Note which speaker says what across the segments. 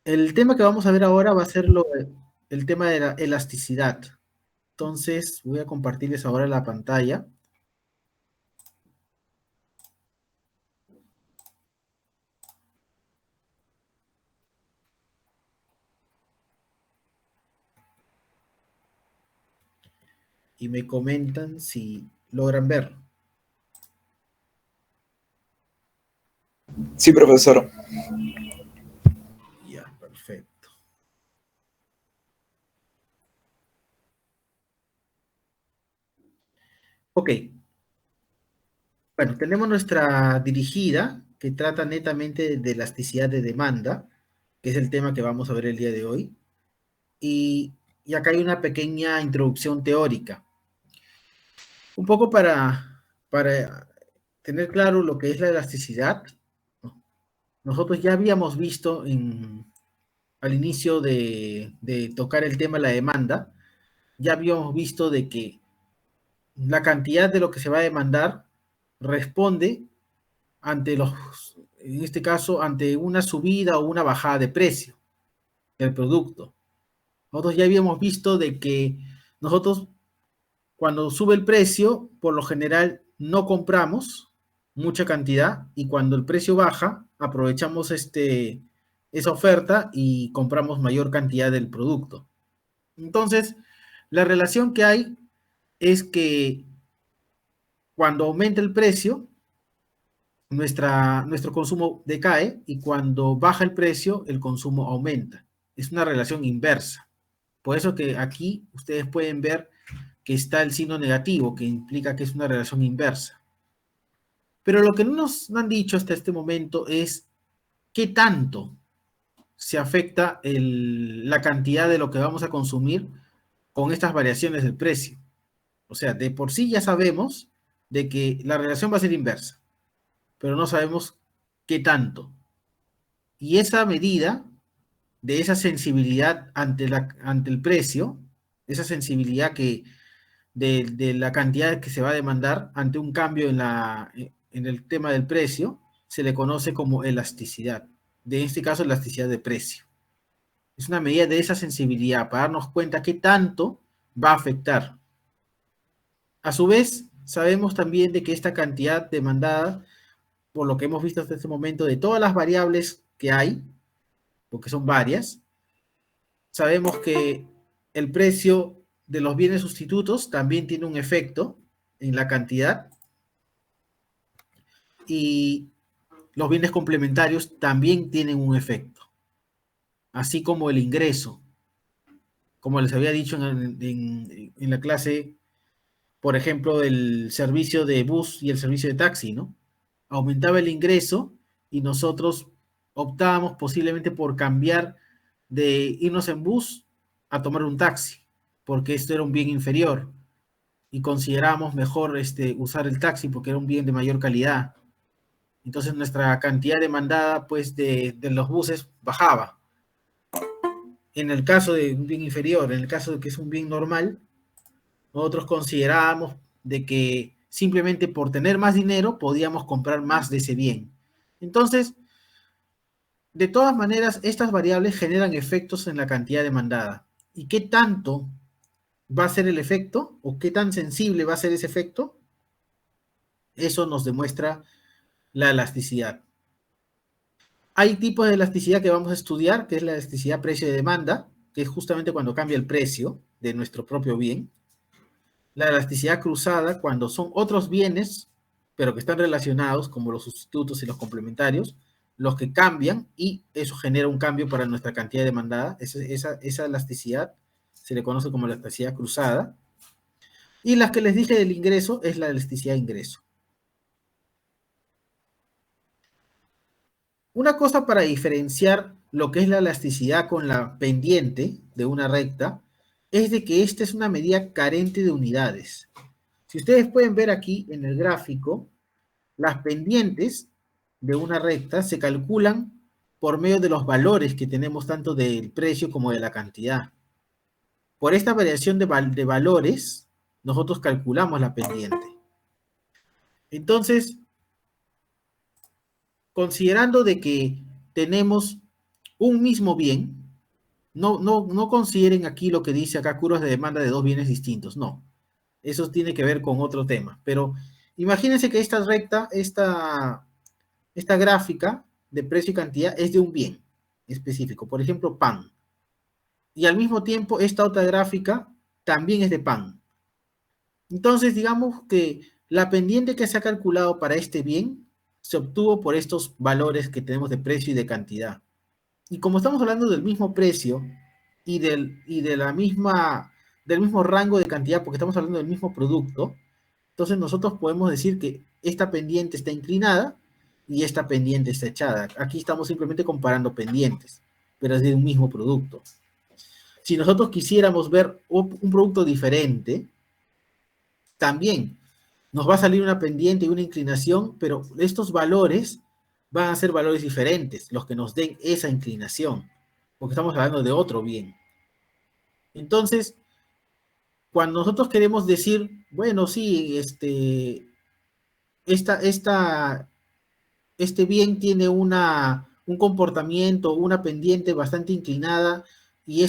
Speaker 1: El tema que vamos a ver ahora va a ser el tema de la elasticidad. Entonces, voy a compartirles ahora la pantalla y me comentan si logran ver.
Speaker 2: Sí, profesor.
Speaker 1: Ya, perfecto. Ok, bueno, tenemos nuestra dirigida que trata netamente de elasticidad de demanda, que es el tema que vamos a ver el día de hoy. Y acá hay una pequeña introducción teórica, un poco para tener claro lo que es la elasticidad. Nosotros ya habíamos visto al inicio de tocar el tema de la demanda, ya habíamos visto de que la cantidad de lo que se va a demandar responde ante en este caso, ante una subida o una bajada de precio del producto. Nosotros ya habíamos visto de que nosotros cuando sube el precio, por lo general no compramos mucha cantidad y cuando el precio baja, aprovechamos esa oferta y compramos mayor cantidad del producto. Entonces, la relación que hay es que cuando aumenta el precio, nuestro consumo decae y cuando baja el precio, el consumo aumenta. Es una relación inversa. Por eso que aquí ustedes pueden ver que está el signo negativo, que implica que es una relación inversa. Pero lo que no nos han dicho hasta este momento es qué tanto se afecta la cantidad de lo que vamos a consumir con estas variaciones del precio. O sea, de por sí ya sabemos de que la relación va a ser inversa, pero no sabemos qué tanto. Y esa medida de esa sensibilidad ante el precio, esa sensibilidad de la cantidad que se va a demandar ante un cambio en el tema del precio, se le conoce como elasticidad. De este caso, elasticidad de precio. Es una medida de esa sensibilidad para darnos cuenta qué tanto va a afectar. A su vez, sabemos también de que esta cantidad demandada, por lo que hemos visto hasta este momento, de todas las variables que hay, porque son varias, sabemos que el precio de los bienes sustitutos también tiene un efecto en la cantidad y los bienes complementarios también tienen un efecto, así como el ingreso, como les había dicho en la clase, por ejemplo, el servicio de bus y el servicio de taxi, ¿no? Aumentaba el ingreso y nosotros optábamos posiblemente por cambiar de irnos en bus a tomar un taxi, porque esto era un bien inferior y considerábamos mejor usar el taxi porque era un bien de mayor calidad. Entonces nuestra cantidad demandada pues de los buses bajaba. En el caso de un bien inferior, en el caso de que es un bien normal, nosotros considerábamos de que simplemente por tener más dinero podíamos comprar más de ese bien. Entonces, de todas maneras, estas variables generan efectos en la cantidad demandada. ¿Y qué tanto va a ser el efecto? ¿O qué tan sensible va a ser ese efecto? Eso nos demuestra la elasticidad. Hay tipos de elasticidad que vamos a estudiar, que es la elasticidad precio de demanda, que es justamente cuando cambia el precio de nuestro propio bien. La elasticidad cruzada, cuando son otros bienes, pero que están relacionados, como los sustitutos y los complementarios, los que cambian y eso genera un cambio para nuestra cantidad demandada. Esa elasticidad se le conoce como la elasticidad cruzada. Y las que les dije del ingreso es la elasticidad de ingreso. Una cosa para diferenciar lo que es la elasticidad con la pendiente de una recta es de que esta es una medida carente de unidades. Si ustedes pueden ver aquí en el gráfico, las pendientes de una recta se calculan por medio de los valores que tenemos tanto del precio como de la cantidad. Por esta variación de valores, nosotros calculamos la pendiente. Entonces, considerando de que tenemos un mismo bien, no consideren aquí lo que dice acá curvas de demanda de dos bienes distintos, no. Eso tiene que ver con otro tema. Pero imagínense que esta recta, esta gráfica de precio y cantidad es de un bien específico, por ejemplo, pan. Y al mismo tiempo, esta otra gráfica también es de pan. Entonces, digamos que la pendiente que se ha calculado para este bien se obtuvo por estos valores que tenemos de precio y de cantidad. Y como estamos hablando del mismo precio y de la del mismo rango de cantidad, porque estamos hablando del mismo producto, entonces nosotros podemos decir que esta pendiente está inclinada y esta pendiente está echada. Aquí estamos simplemente comparando pendientes, pero es de un mismo producto. Si nosotros quisiéramos ver un producto diferente, también nos va a salir una pendiente y una inclinación, pero estos valores van a ser valores diferentes, los que nos den esa inclinación, porque estamos hablando de otro bien. Entonces, cuando nosotros queremos decir, bueno, sí, esta, esta, este bien tiene un comportamiento, una pendiente bastante inclinada, y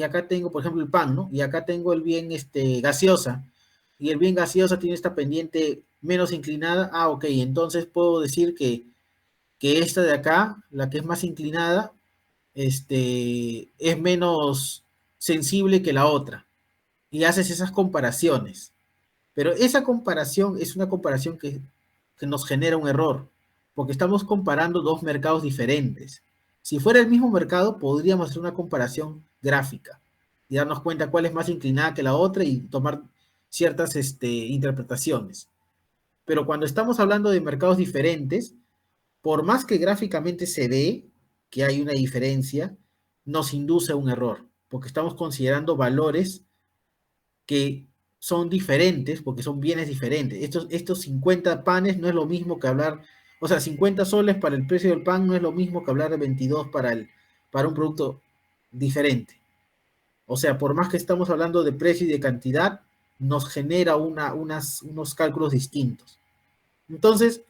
Speaker 1: acá tengo, por ejemplo, el pan, ¿no? Y acá tengo el bien gaseosa, y el bien gaseosa tiene esta pendiente menos inclinada. Ah, ok, entonces puedo decir que esta de acá, la que es más inclinada, es menos sensible que la otra. Y haces esas comparaciones. Pero esa comparación es una comparación que nos genera un error, porque estamos comparando dos mercados diferentes. Si fuera el mismo mercado, podríamos hacer una comparación gráfica y darnos cuenta cuál es más inclinada que la otra y tomar ciertas interpretaciones. Pero cuando estamos hablando de mercados diferentes, por más que gráficamente se ve que hay una diferencia, nos induce a un error, porque estamos considerando valores que son diferentes, porque son bienes diferentes. Estos 50 panes no es lo mismo que hablar, o sea, 50 soles para el precio del pan no es lo mismo que hablar de 22 para un producto diferente. O sea, por más que estamos hablando de precio y de cantidad, nos genera unos cálculos distintos. Entonces,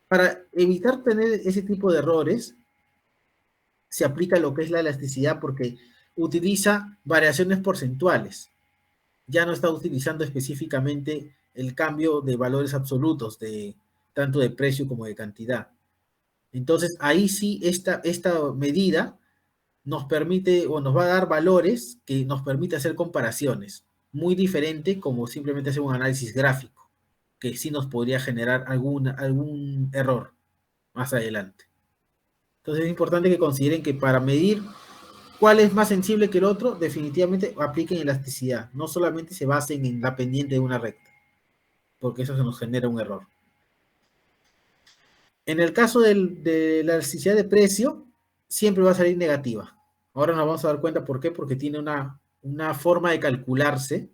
Speaker 1: para evitar tener ese tipo de errores, se aplica lo que es la elasticidad porque utiliza variaciones porcentuales. Ya no está utilizando específicamente el cambio de valores absolutos, tanto de precio como de cantidad. Entonces, ahí sí, esta medida nos permite o nos va a dar valores que nos permite hacer comparaciones, muy diferente como simplemente hacer un análisis gráfico, que sí nos podría generar algún error más adelante. Entonces es importante que consideren que para medir cuál es más sensible que el otro, definitivamente apliquen elasticidad. No solamente se basen en la pendiente de una recta, porque eso se nos genera un error. En el caso de la elasticidad de precio, siempre va a salir negativa. Ahora nos vamos a dar cuenta por qué, porque tiene una forma de calcularse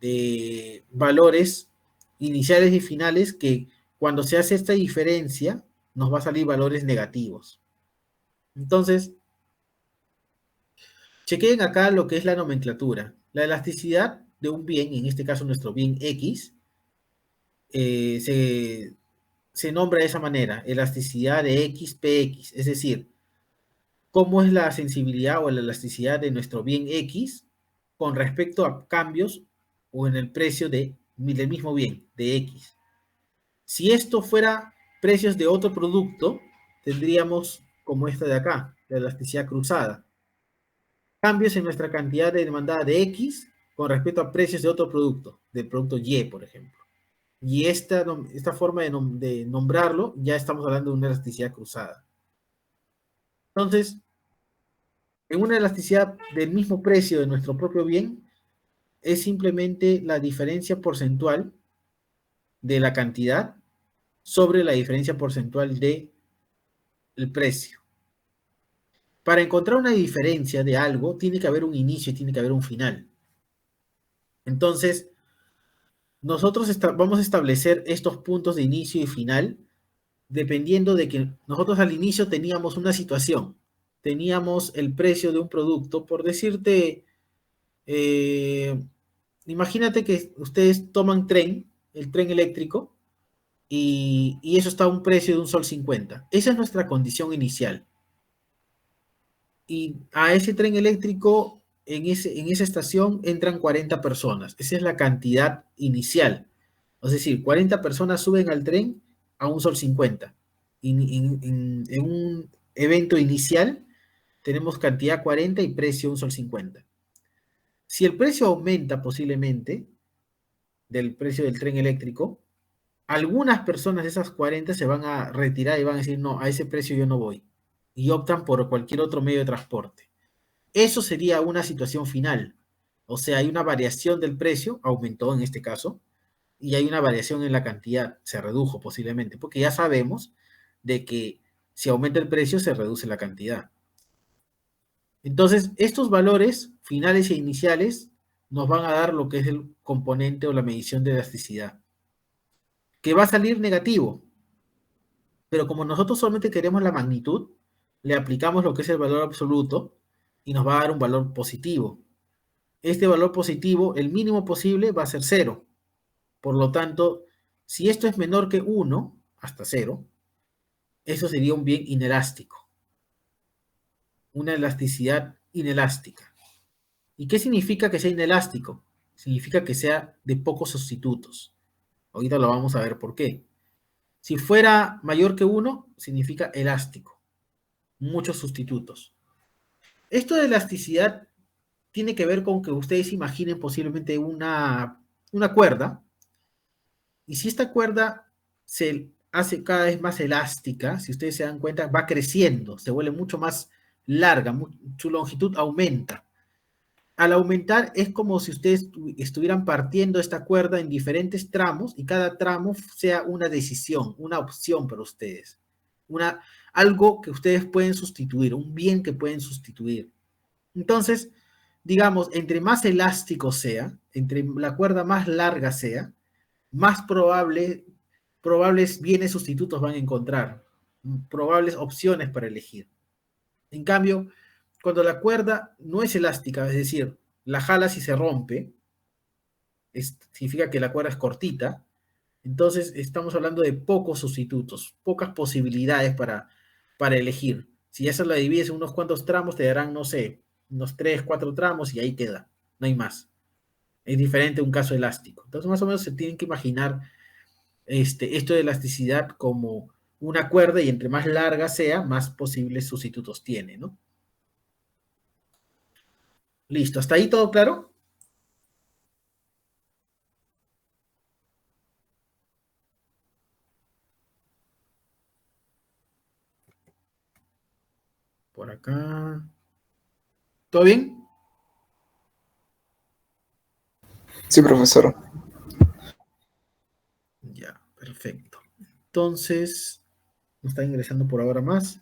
Speaker 1: de valores iniciales y finales que cuando se hace esta diferencia nos va a salir valores negativos. Entonces, chequen acá lo que es la nomenclatura. La elasticidad de un bien, en este caso nuestro bien X, eh, se, se nombra de esa manera, elasticidad de X, PX, es decir, cómo es la sensibilidad o la elasticidad de nuestro bien X con respecto a cambios o en el precio del mismo bien, de X. Si esto fuera precios de otro producto, tendríamos como esta de acá, la elasticidad cruzada. Cambios en nuestra cantidad de demandada de X con respecto a precios de otro producto, del producto Y, por ejemplo. Y esta forma de nombrarlo, ya estamos hablando de una elasticidad cruzada. Entonces, en una elasticidad del mismo precio de nuestro propio bien, es simplemente la diferencia porcentual de la cantidad sobre la diferencia porcentual del precio. Para encontrar una diferencia de algo, tiene que haber un inicio y tiene que haber un final. Entonces, nosotros vamos a establecer estos puntos de inicio y final dependiendo de que nosotros al inicio teníamos una situación, teníamos el precio de un producto, por decirte, eh, imagínate que ustedes toman el tren eléctrico, y eso está a un precio de un sol 50. Esa es nuestra condición inicial. y a ese tren eléctrico, en esa estación entran 40 personas. Esa es la cantidad inicial. Es decir, 40 personas suben al tren a un sol 50. En un evento inicial tenemos cantidad 40 y precio un sol 50. Si el precio aumenta posiblemente del precio del tren eléctrico, algunas personas de esas 40 se van a retirar y van a decir, no, a ese precio yo no voy. Y optan por cualquier otro medio de transporte. Eso sería una situación final. O sea, hay una variación del precio, aumentó en este caso, y hay una variación en la cantidad, se redujo posiblemente, porque ya sabemos de que si aumenta el precio, se reduce la cantidad. Entonces, estos valores finales e iniciales nos van a dar lo que es el componente o la medición de elasticidad, que va a salir negativo, pero como nosotros solamente queremos la magnitud, le aplicamos lo que es el valor absoluto y nos va a dar un valor positivo. Este valor positivo, el mínimo posible, va a ser cero. Por lo tanto, si esto es menor que 1, hasta cero, eso sería un bien inelástico, una elasticidad inelástica. ¿Y qué significa que sea inelástico? Significa que sea de pocos sustitutos. Ahorita lo vamos a ver por qué. Si fuera mayor que 1, significa elástico, muchos sustitutos. Esto de elasticidad tiene que ver con que ustedes imaginen posiblemente una cuerda, y si esta cuerda se hace cada vez más elástica, si ustedes se dan cuenta, va creciendo, se vuelve mucho más larga, su longitud aumenta. Al aumentar es como si ustedes estuvieran partiendo esta cuerda en diferentes tramos y cada tramo sea una decisión, una opción para ustedes. Algo que ustedes pueden sustituir, un bien que pueden sustituir. Entonces, digamos, entre más elástico sea, entre la cuerda más larga sea, más probables bienes sustitutos van a encontrar, probables opciones para elegir. En cambio, cuando la cuerda no es elástica, es decir, la jalas y se rompe, significa que la cuerda es cortita, entonces estamos hablando de pocos sustitutos, pocas posibilidades para elegir. Si esa la divides en unos cuantos tramos, te darán, no sé, unos 3, 4 tramos y ahí queda, no hay más. Es diferente a un caso elástico. Entonces, más o menos se tienen que imaginar esto de elasticidad como una cuerda y entre más larga sea, más posibles sustitutos tiene, ¿no? Listo, ¿hasta ahí todo claro? Por acá. ¿Todo bien?
Speaker 2: Sí, profesor.
Speaker 1: Ya, perfecto. Entonces, no está ingresando por ahora más.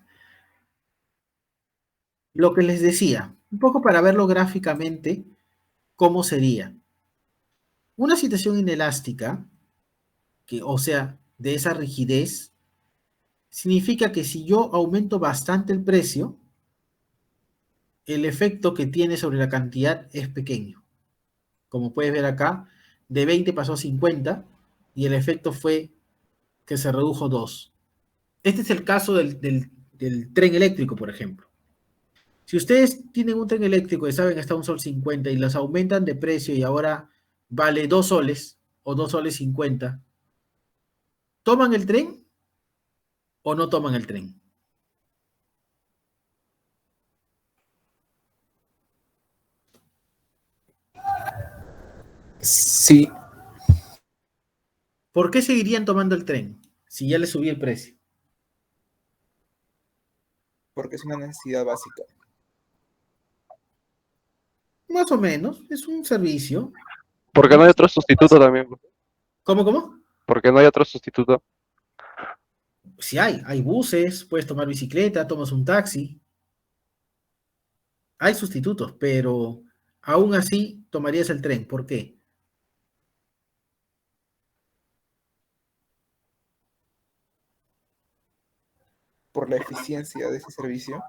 Speaker 1: Lo que les decía, un poco para verlo gráficamente, ¿cómo sería? Una situación inelástica, que, o sea, de esa rigidez, significa que si yo aumento bastante el precio, el efecto que tiene sobre la cantidad es pequeño. Como puedes ver acá, de 20 pasó a 50 y el efecto fue que se redujo 2. Este es el caso del tren eléctrico, por ejemplo. Si ustedes tienen un tren eléctrico y saben que está un sol 50 y los aumentan de precio y ahora vale 2 soles o 2 soles 50, ¿toman el tren o no toman el tren?
Speaker 2: Sí,
Speaker 1: ¿Por qué seguirían tomando el tren si ya les subí el precio?
Speaker 2: porque es una necesidad básica.
Speaker 1: Más o menos, es un servicio.
Speaker 3: Porque no hay otro sustituto también.
Speaker 1: ¿Cómo, cómo?
Speaker 3: Porque no hay otro sustituto.
Speaker 1: Si hay buses, puedes tomar bicicleta, tomas un taxi, hay sustitutos, pero aún así tomarías el tren. ¿Por qué?
Speaker 2: Por la eficiencia de ese servicio.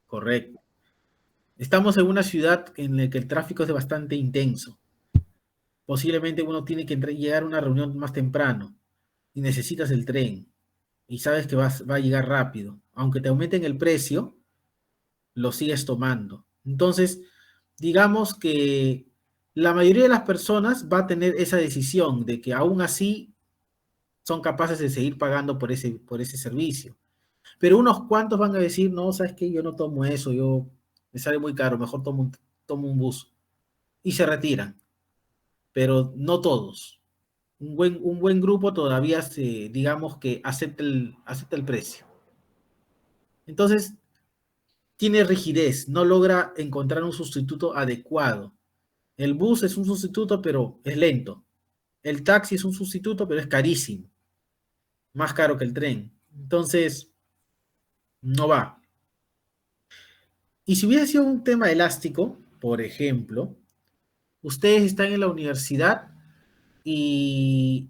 Speaker 1: Correcto. Estamos en una ciudad en la que el tráfico es bastante intenso. Posiblemente uno tiene que llegar a una reunión más temprano y necesitas el tren y sabes que va a llegar rápido. Aunque te aumenten el precio, lo sigues tomando. Entonces, digamos que la mayoría de las personas va a tener esa decisión de que aún así son capaces de seguir pagando por ese servicio. Pero unos cuantos van a decir, no, sabes qué, yo no tomo eso, me sale muy caro, mejor tomo un bus. Y se retiran, pero no todos. Un buen grupo todavía digamos que acepta el precio. Entonces, tiene rigidez, no logra encontrar un sustituto adecuado. El bus es un sustituto, pero es lento. El taxi es un sustituto, pero es carísimo, más caro que el tren. Entonces, no va. Y si hubiera sido un tema elástico, por ejemplo, ustedes están en la universidad y,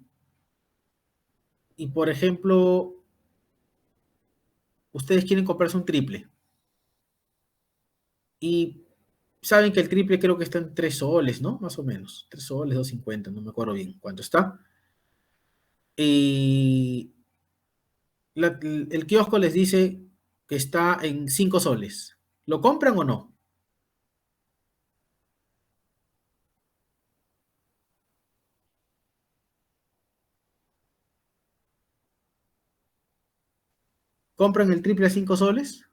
Speaker 1: y por ejemplo, ustedes quieren comprarse un triple y saben que el triple creo que está en 3 soles, ¿no? Más o menos, 3 soles, 2.50, no me acuerdo bien cuánto está. Y el kiosco les dice que está en 5 soles. ¿Lo compran o no? ¿Compran el triple a 5 soles?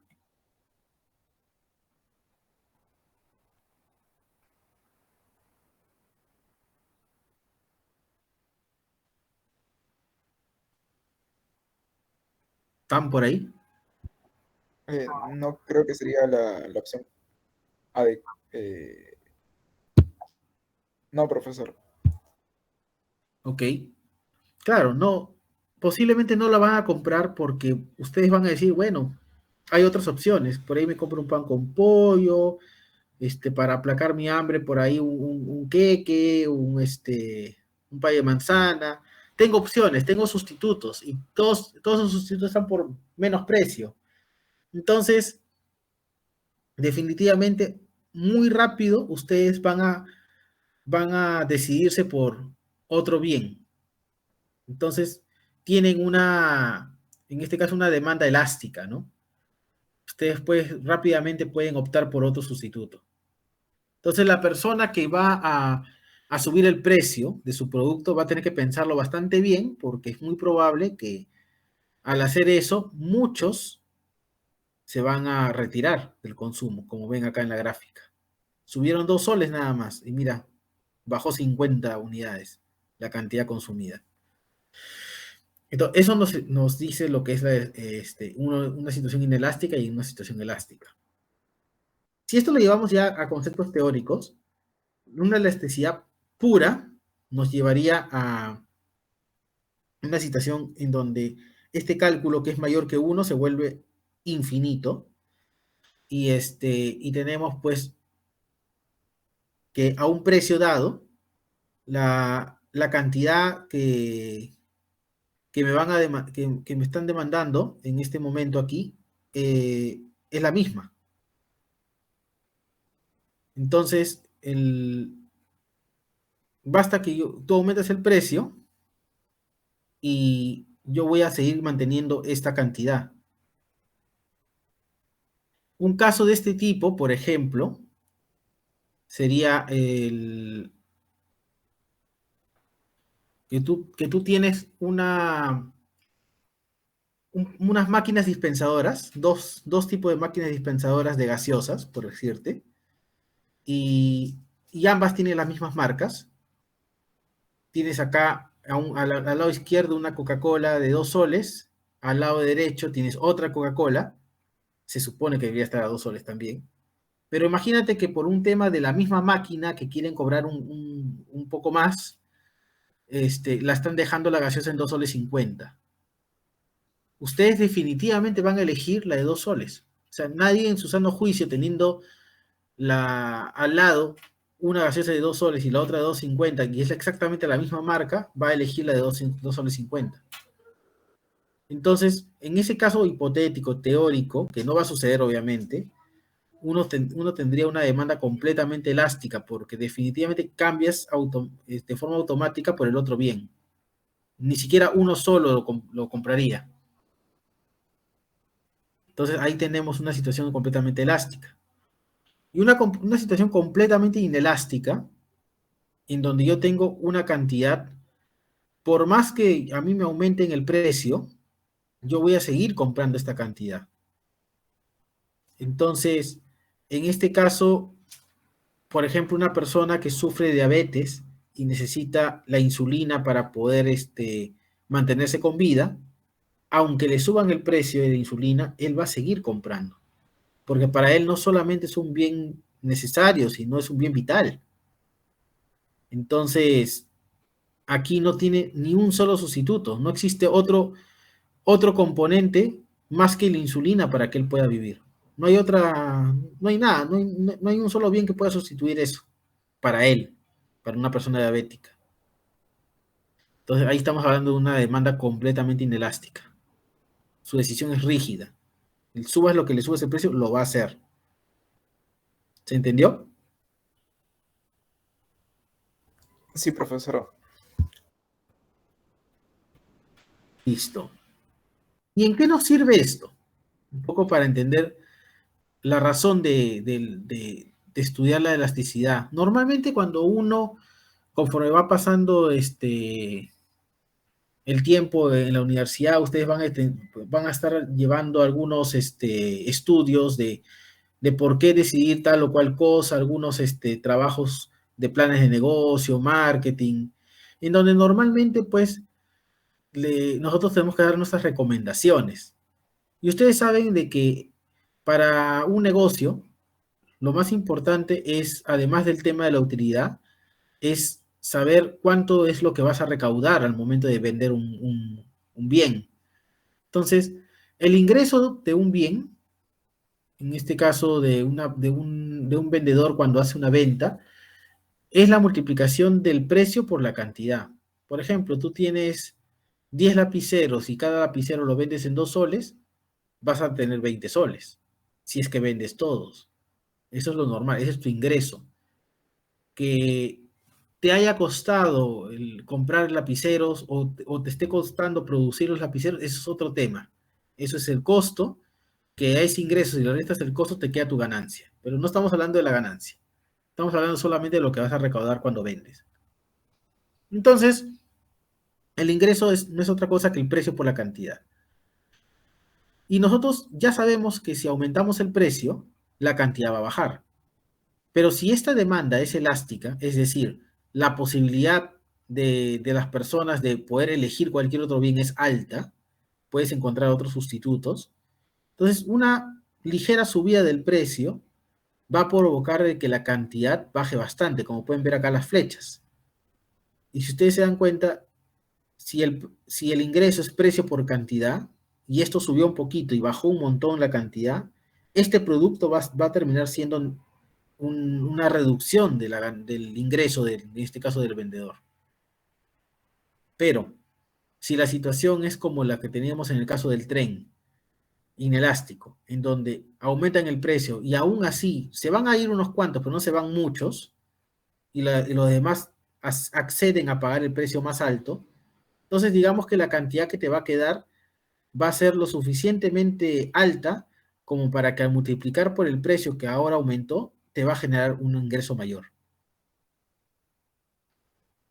Speaker 1: ¿Están por ahí?
Speaker 2: No creo que sería la opción. ade- eh, no, profesor.
Speaker 1: Ok. Claro, no, posiblemente no la van a comprar porque ustedes van a decir, bueno, hay otras opciones. Por ahí me compro un pan con pollo, para aplacar mi hambre, por ahí un queque, un pay de manzana. Tengo opciones, tengo sustitutos y todos esos sustitutos están por menos precio. Entonces, definitivamente, muy rápido ustedes van a decidirse por otro bien. Entonces, tienen en este caso, una demanda elástica, ¿no? Ustedes pues rápidamente pueden optar por otro sustituto. Entonces, la persona que va a subir el precio de su producto va a tener que pensarlo bastante bien porque es muy probable que al hacer eso, muchos se van a retirar del consumo, como ven acá en la gráfica. Subieron 2 soles nada más y mira, bajó 50 unidades la cantidad consumida. Entonces, eso nos dice lo que es una situación inelástica y una situación elástica. Si esto lo llevamos ya a conceptos teóricos, una elasticidad pura nos llevaría a una situación en donde este cálculo que es mayor que 1 se vuelve infinito y tenemos pues que a un precio dado, la cantidad que que me están demandando en este momento aquí es la misma. Entonces, basta que tú aumentes el precio y yo voy a seguir manteniendo esta cantidad. Un caso de este tipo, por ejemplo, sería que tú tienes unas máquinas dispensadoras, dos tipos de máquinas dispensadoras de gaseosas, por decirte, y, y ambas tienen las mismas marcas. Tienes acá al lado izquierdo una Coca-Cola de 2 soles, al lado derecho tienes otra Coca-Cola, se supone que debería estar a 2 soles también, pero imagínate que por un tema de la misma máquina que quieren cobrar un poco más, la están dejando la gaseosa en 2 soles 50. Ustedes definitivamente van a elegir la de 2 soles. O sea, nadie en su sano juicio, teniendo al lado una gaseosa de 2 soles y la otra de 2.50, y es exactamente la misma marca, va a elegir la de 2 soles 50. Entonces, en ese caso hipotético, teórico, que no va a suceder obviamente, uno tendría una demanda completamente elástica, porque definitivamente cambias de forma automática por el otro bien. Ni siquiera uno solo lo compraría. Entonces ahí tenemos una situación completamente elástica. Y una situación completamente inelástica, en donde yo tengo una cantidad, por más que a mí me aumenten el precio, yo voy a seguir comprando esta cantidad. Entonces, en este caso, por ejemplo, una persona que sufre de diabetes y necesita la insulina para poder mantenerse con vida, aunque le suban el precio de la insulina, él va a seguir comprando, porque para él no solamente es un bien necesario, sino es un bien vital. Entonces, aquí no tiene ni un solo sustituto, no existe otro componente más que la insulina para que él pueda vivir. No hay otra, no hay nada, no hay un solo bien que pueda sustituir eso para él, para una persona diabética. Entonces ahí estamos hablando de una demanda completamente inelástica. Su decisión es rígida. El subas lo que le subes el precio, lo va a hacer. ¿Se entendió?
Speaker 2: Sí, profesor.
Speaker 1: Listo. ¿Y en qué nos sirve esto? Un poco para entender la razón de estudiar la elasticidad. Normalmente cuando uno, conforme va pasando el tiempo en la universidad, ustedes van a estar llevando algunos estudios de por qué decidir tal o cual cosa, algunos trabajos de planes de negocio, marketing, en donde normalmente pues nosotros tenemos que dar nuestras recomendaciones. Y ustedes saben de que para un negocio, lo más importante es, además del tema de la utilidad, es saber cuánto es lo que vas a recaudar al momento de vender un bien. Entonces, el ingreso de un bien, en este caso de un vendedor cuando hace una venta, es la multiplicación del precio por la cantidad. Por ejemplo, tú tienes 10 lapiceros y cada lapicero lo vendes en 2 soles, vas a tener 20 soles, si es que vendes todos. Eso es lo normal, ese es tu ingreso. Que te haya costado el comprar lapiceros o te esté costando producir los lapiceros, eso es otro tema. Eso es el costo, que a ese ingreso, si le restas el costo, te queda tu ganancia. Pero no estamos hablando de la ganancia. Estamos hablando solamente de lo que vas a recaudar cuando vendes. Entonces, el ingreso no es otra cosa que el precio por la cantidad. Y nosotros ya sabemos que si aumentamos el precio, la cantidad va a bajar. Pero si esta demanda es elástica, es decir, la posibilidad de las personas de poder elegir cualquier otro bien es alta, puedes encontrar otros sustitutos. Entonces, una ligera subida del precio va a provocar de que la cantidad baje bastante, como pueden ver acá las flechas. Y si ustedes se dan cuenta, si el ingreso es precio por cantidad, y esto subió un poquito y bajó un montón la cantidad, este producto va a terminar siendo una reducción del ingreso, en este caso del vendedor. Pero si la situación es como la que teníamos en el caso del tren, inelástico, en donde aumentan el precio y aún así se van a ir unos cuantos, pero no se van muchos, y los demás acceden a pagar el precio más alto, entonces digamos que la cantidad que te va a quedar va a ser lo suficientemente alta como para que al multiplicar por el precio que ahora aumentó, te va a generar un ingreso mayor.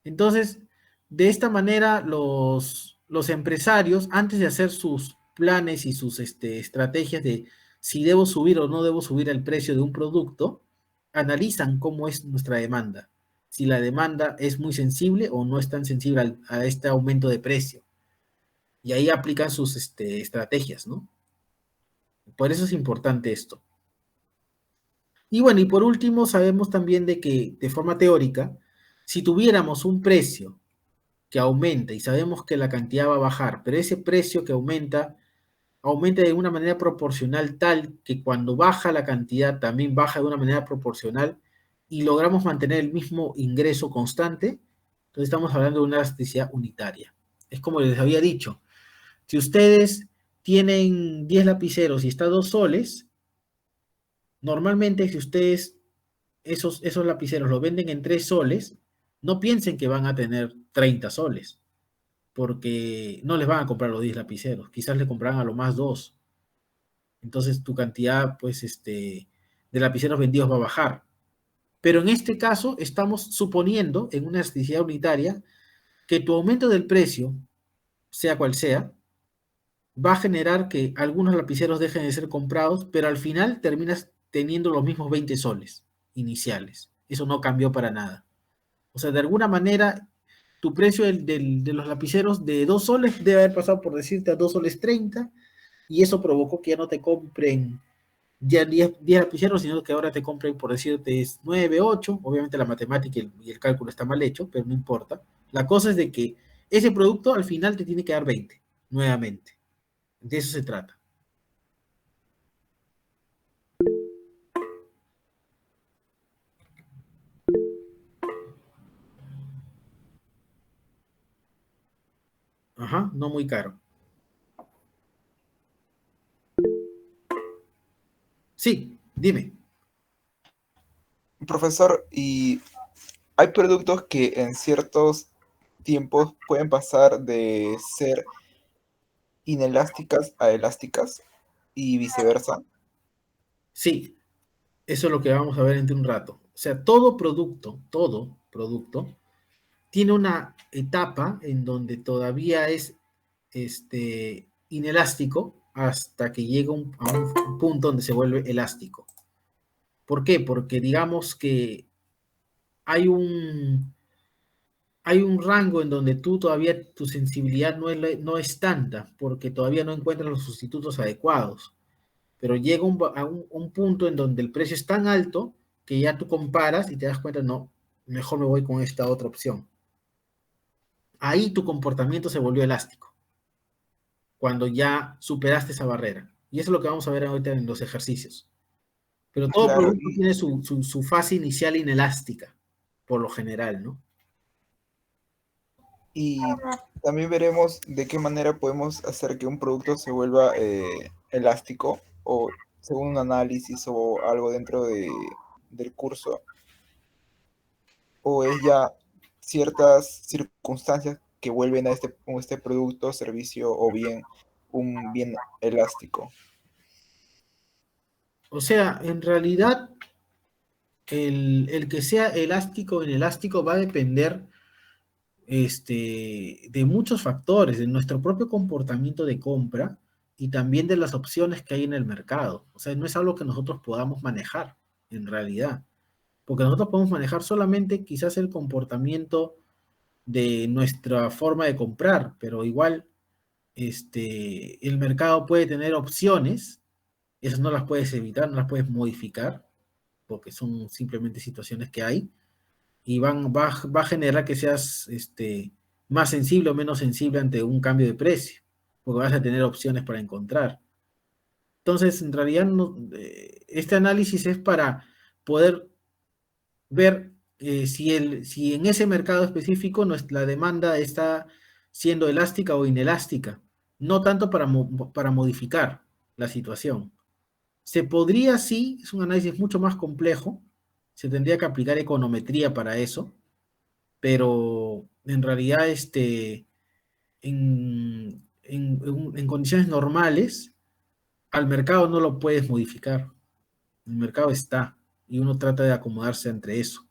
Speaker 1: Entonces, de esta manera, los empresarios, antes de hacer sus planes y sus estrategias de si debo subir o no debo subir el precio de un producto, analizan cómo es nuestra demanda. Si la demanda es muy sensible o no es tan sensible a este aumento de precio. Y ahí aplican sus estrategias, ¿no? Por eso es importante esto. Y bueno, y por último, sabemos también de que de forma teórica, si tuviéramos un precio que aumenta y sabemos que la cantidad va a bajar, pero ese precio que aumenta de una manera proporcional tal que cuando baja la cantidad también baja de una manera proporcional y logramos mantener el mismo ingreso constante, entonces estamos hablando de una elasticidad unitaria. Es como les había dicho, si ustedes tienen 10 lapiceros y está 2 soles, normalmente si ustedes esos lapiceros los venden en 3 soles, no piensen que van a tener 30 soles porque no les van a comprar los 10 lapiceros, quizás le comprarán a lo más 2. Entonces tu cantidad, pues, de lapiceros vendidos va a bajar. Pero en este caso estamos suponiendo, en una elasticidad unitaria, que tu aumento del precio, sea cual sea, va a generar que algunos lapiceros dejen de ser comprados, pero al final terminas teniendo los mismos 20 soles iniciales. Eso no cambió para nada. O sea, de alguna manera, tu precio de los lapiceros de 2 soles debe haber pasado, por decirte, a 2 soles 30, y eso provocó que ya no te compren ya 10 lapiceros, sino que ahora te compren, por decirte, 9, 8. Obviamente la matemática y el cálculo está mal hecho, pero no importa. La cosa es de que ese producto al final te tiene que dar 20, nuevamente. De eso se trata. Ajá, no muy caro. Sí, dime.
Speaker 2: Profesor, ¿y hay productos que en ciertos tiempos pueden pasar de ser inelásticas a elásticas y viceversa?
Speaker 1: Sí, eso es lo que vamos a ver entre un rato. O sea, todo producto, tiene una etapa en donde todavía es inelástico hasta que llega a un punto donde se vuelve elástico. ¿Por qué? Porque digamos que hay un, hay un rango en donde tú todavía tu sensibilidad no es tanta, porque todavía no encuentras los sustitutos adecuados. Pero llega un punto en donde el precio es tan alto que ya tú comparas y te das cuenta, no, mejor me voy con esta otra opción. Ahí tu comportamiento se volvió elástico, cuando ya superaste esa barrera. Y eso es lo que vamos a ver ahorita en los ejercicios. Pero todo
Speaker 2: Claro,
Speaker 1: producto tiene su fase inicial inelástica, por lo general, ¿no?
Speaker 2: y también veremos de qué manera podemos hacer que un producto se vuelva elástico o según un análisis o algo dentro del curso, o es ya ciertas circunstancias que vuelven a este producto, servicio o bien un bien elástico.
Speaker 1: O sea, en realidad, el que sea elástico o inelástico va a depender de muchos factores, de nuestro propio comportamiento de compra y también de las opciones que hay en el mercado. O sea, no es algo que nosotros podamos manejar en realidad, porque nosotros podemos manejar solamente quizás el comportamiento de nuestra forma de comprar, pero igual el mercado puede tener opciones, esas no las puedes evitar, no las puedes modificar, porque son simplemente situaciones que hay, y va a generar que seas más sensible o menos sensible ante un cambio de precio, porque vas a tener opciones para encontrar. Entonces, en realidad, este análisis es para poder ver si en ese mercado específico la demanda está siendo elástica o inelástica, no tanto para modificar la situación. Se podría, sí, es un análisis mucho más complejo, se tendría que aplicar econometría para eso, pero en realidad en condiciones normales al mercado no lo puedes modificar. El mercado está y uno trata de acomodarse entre eso.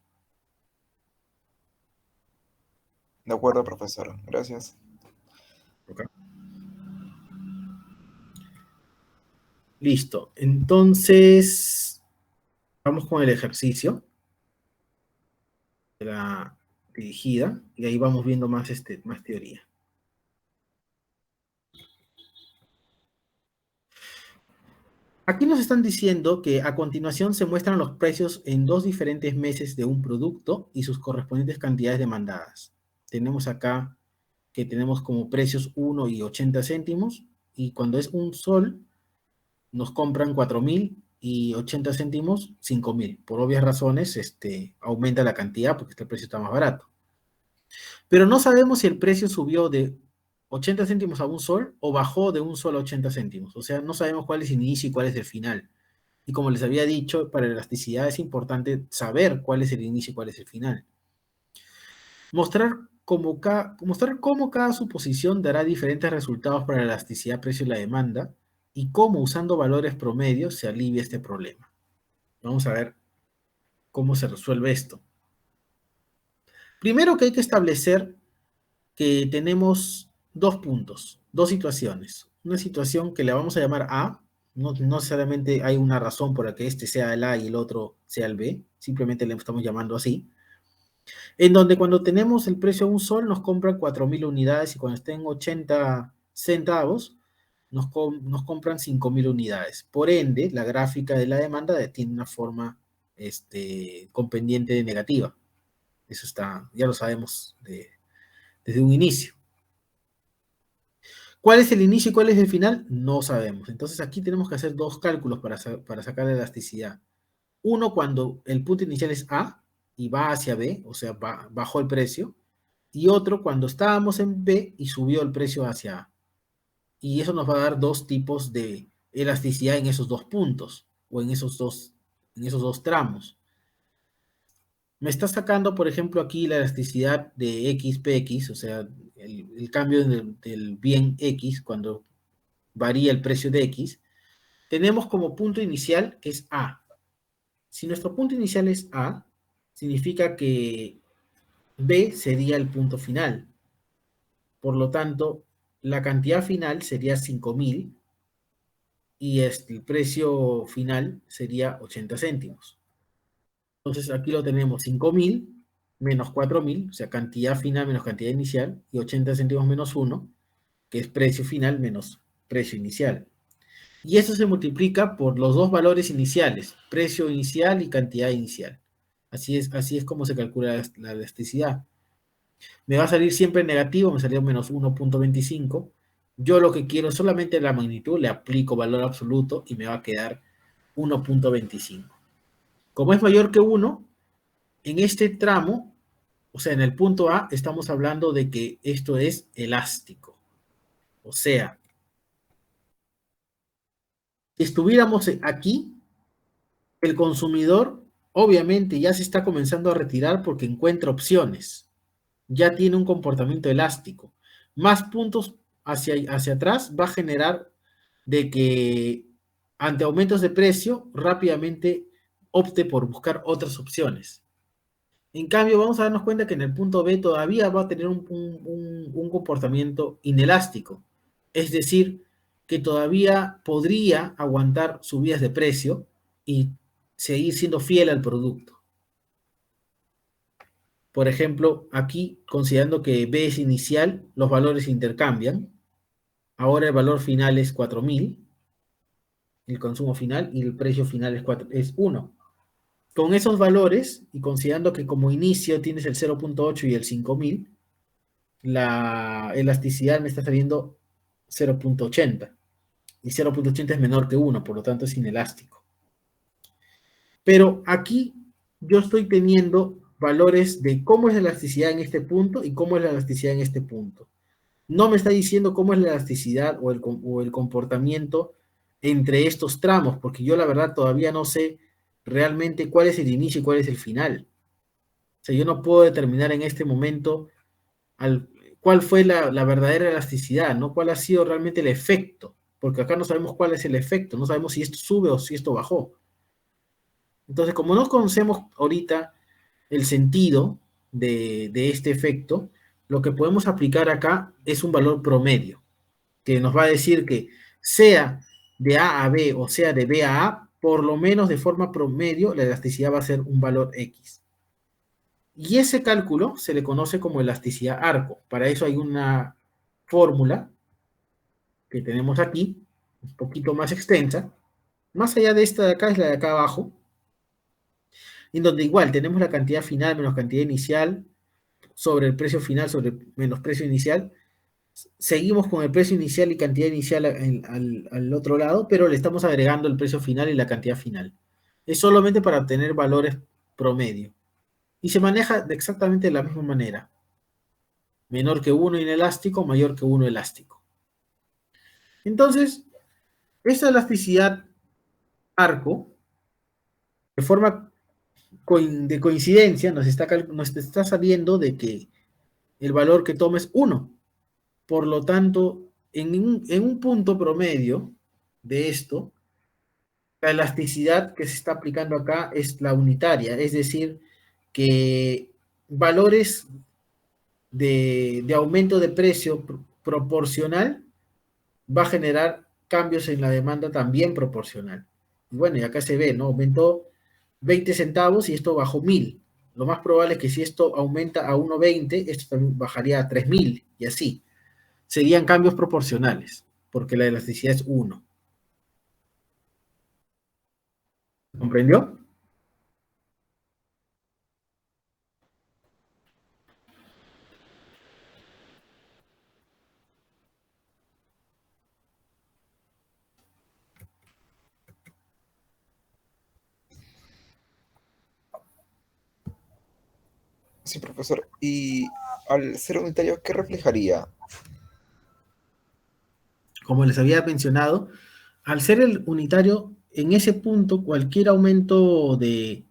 Speaker 2: De acuerdo, profesor. Gracias.
Speaker 1: ¿Ok? Listo. Entonces, vamos con el ejercicio de la dirigida y ahí vamos viendo más teoría. Aquí nos están diciendo que a continuación se muestran los precios en 2 diferentes meses de un producto y sus correspondientes cantidades demandadas. Tenemos acá que tenemos como precios 1 y 80 céntimos, y cuando es un sol nos compran 4.000 y 80 céntimos 5.000. Por obvias razones, aumenta la cantidad porque este precio está más barato. Pero no sabemos si el precio subió de 80 céntimos a un sol o bajó de un sol a 80 céntimos. O sea, no sabemos cuál es el inicio y cuál es el final. Y como les había dicho, para la elasticidad es importante saber cuál es el inicio y cuál es el final. Mostrar cómo cada suposición dará diferentes resultados para la elasticidad, precio y la demanda, y cómo usando valores promedios se alivia este problema. Vamos a ver cómo se resuelve esto. Primero que hay que establecer que tenemos dos puntos, dos situaciones. Una situación que le vamos a llamar A, no necesariamente hay una razón por la que este sea el A y el otro sea el B, simplemente le estamos llamando así, en donde cuando tenemos el precio a $1 nos compran 4.000 unidades y cuando estén 80 centavos nos compran 5.000 unidades. Por ende, la gráfica de la demanda tiene una forma con pendiente negativa. Eso está, ya lo sabemos desde un inicio. ¿Cuál es el inicio y cuál es el final? No sabemos. Entonces aquí tenemos que hacer dos cálculos para sacar la elasticidad. Uno cuando el punto inicial es A y va hacia B, o sea, bajó el precio. Y otro cuando estábamos en B y subió el precio hacia A. Y eso nos va a dar dos tipos de elasticidad en esos dos puntos o en esos dos tramos. Me está sacando, por ejemplo, aquí la elasticidad de XPX, o sea, el cambio del bien X cuando varía el precio de X. Tenemos como punto inicial que es A. Si nuestro punto inicial es A, significa que B sería el punto final. Por lo tanto, la cantidad final sería 5.000 y el precio final sería 80 céntimos. Entonces aquí lo tenemos 5.000 menos 4.000, o sea, cantidad final menos cantidad inicial, y 80 céntimos menos 1, que es precio final menos precio inicial. Y eso se multiplica por los dos valores iniciales, precio inicial y cantidad inicial. Así es como se calcula la elasticidad. Me va a salir siempre negativo, me salió menos 1.25. Yo lo que quiero es solamente la magnitud, le aplico valor absoluto y me va a quedar 1.25. Como es mayor que 1, en este tramo, o sea, en el punto A, estamos hablando de que esto es elástico. O sea, si estuviéramos aquí, el consumidor obviamente ya se está comenzando a retirar porque encuentra opciones. Ya tiene un comportamiento elástico. Más puntos hacia atrás va a generar de que ante aumentos de precio rápidamente opte por buscar otras opciones. En cambio, vamos a darnos cuenta que en el punto B todavía va a tener un comportamiento inelástico. Es decir, que todavía podría aguantar subidas de precio y seguir siendo fiel al producto. Por ejemplo, aquí, considerando que B es inicial, los valores se intercambian. Ahora el valor final es 4.000, el consumo final, y el precio final es 1. Con esos valores, y considerando que como inicio tienes el 0.8 y el 5.000, la elasticidad me está saliendo 0.80. Y 0.80 es menor que 1, por lo tanto es inelástico. Pero aquí yo estoy teniendo valores de cómo es la elasticidad en este punto y cómo es la elasticidad en este punto. No me está diciendo cómo es la elasticidad o el comportamiento entre estos tramos, porque yo la verdad todavía no sé realmente cuál es el inicio y cuál es el final. O sea, yo no puedo determinar en este momento cuál fue la verdadera elasticidad, ¿no? Cuál ha sido realmente el efecto, porque acá no sabemos cuál es el efecto, no sabemos si esto sube o si esto bajó. Entonces, como no conocemos ahorita el sentido de este efecto, lo que podemos aplicar acá es un valor promedio, que nos va a decir que sea de A a B o sea de B a A, por lo menos de forma promedio, la elasticidad va a ser un valor X. Y ese cálculo se le conoce como elasticidad arco. Para eso hay una fórmula que tenemos aquí, un poquito más extensa. Más allá de esta de acá es la de acá abajo, en donde igual tenemos la cantidad final menos cantidad inicial sobre el precio final sobre menos precio inicial. Seguimos con el precio inicial y cantidad inicial al otro lado, pero le estamos agregando el precio final y la cantidad final. Es solamente para obtener valores promedio. Y se maneja de exactamente la misma manera. Menor que 1 inelástico, mayor que 1 elástico. Entonces, esa elasticidad arco, de forma de coincidencia, nos está saliendo de que el valor que toma es 1. Por lo tanto, en un punto promedio de esto, la elasticidad que se está aplicando acá es la unitaria, es decir, que valores de aumento de precio proporcional va a generar cambios en la demanda también proporcional. Y bueno, y acá se ve, ¿no? Aumentó 20 centavos y esto bajó 1000. Lo más probable es que si esto aumenta a 1,20, esto también bajaría a 3000 y así. Serían cambios proporcionales, porque la elasticidad es 1. ¿Comprendió?
Speaker 2: Sí, profesor. Y al ser unitario, ¿qué reflejaría?
Speaker 1: Como les había mencionado, al ser el unitario, en ese punto, cualquier aumento de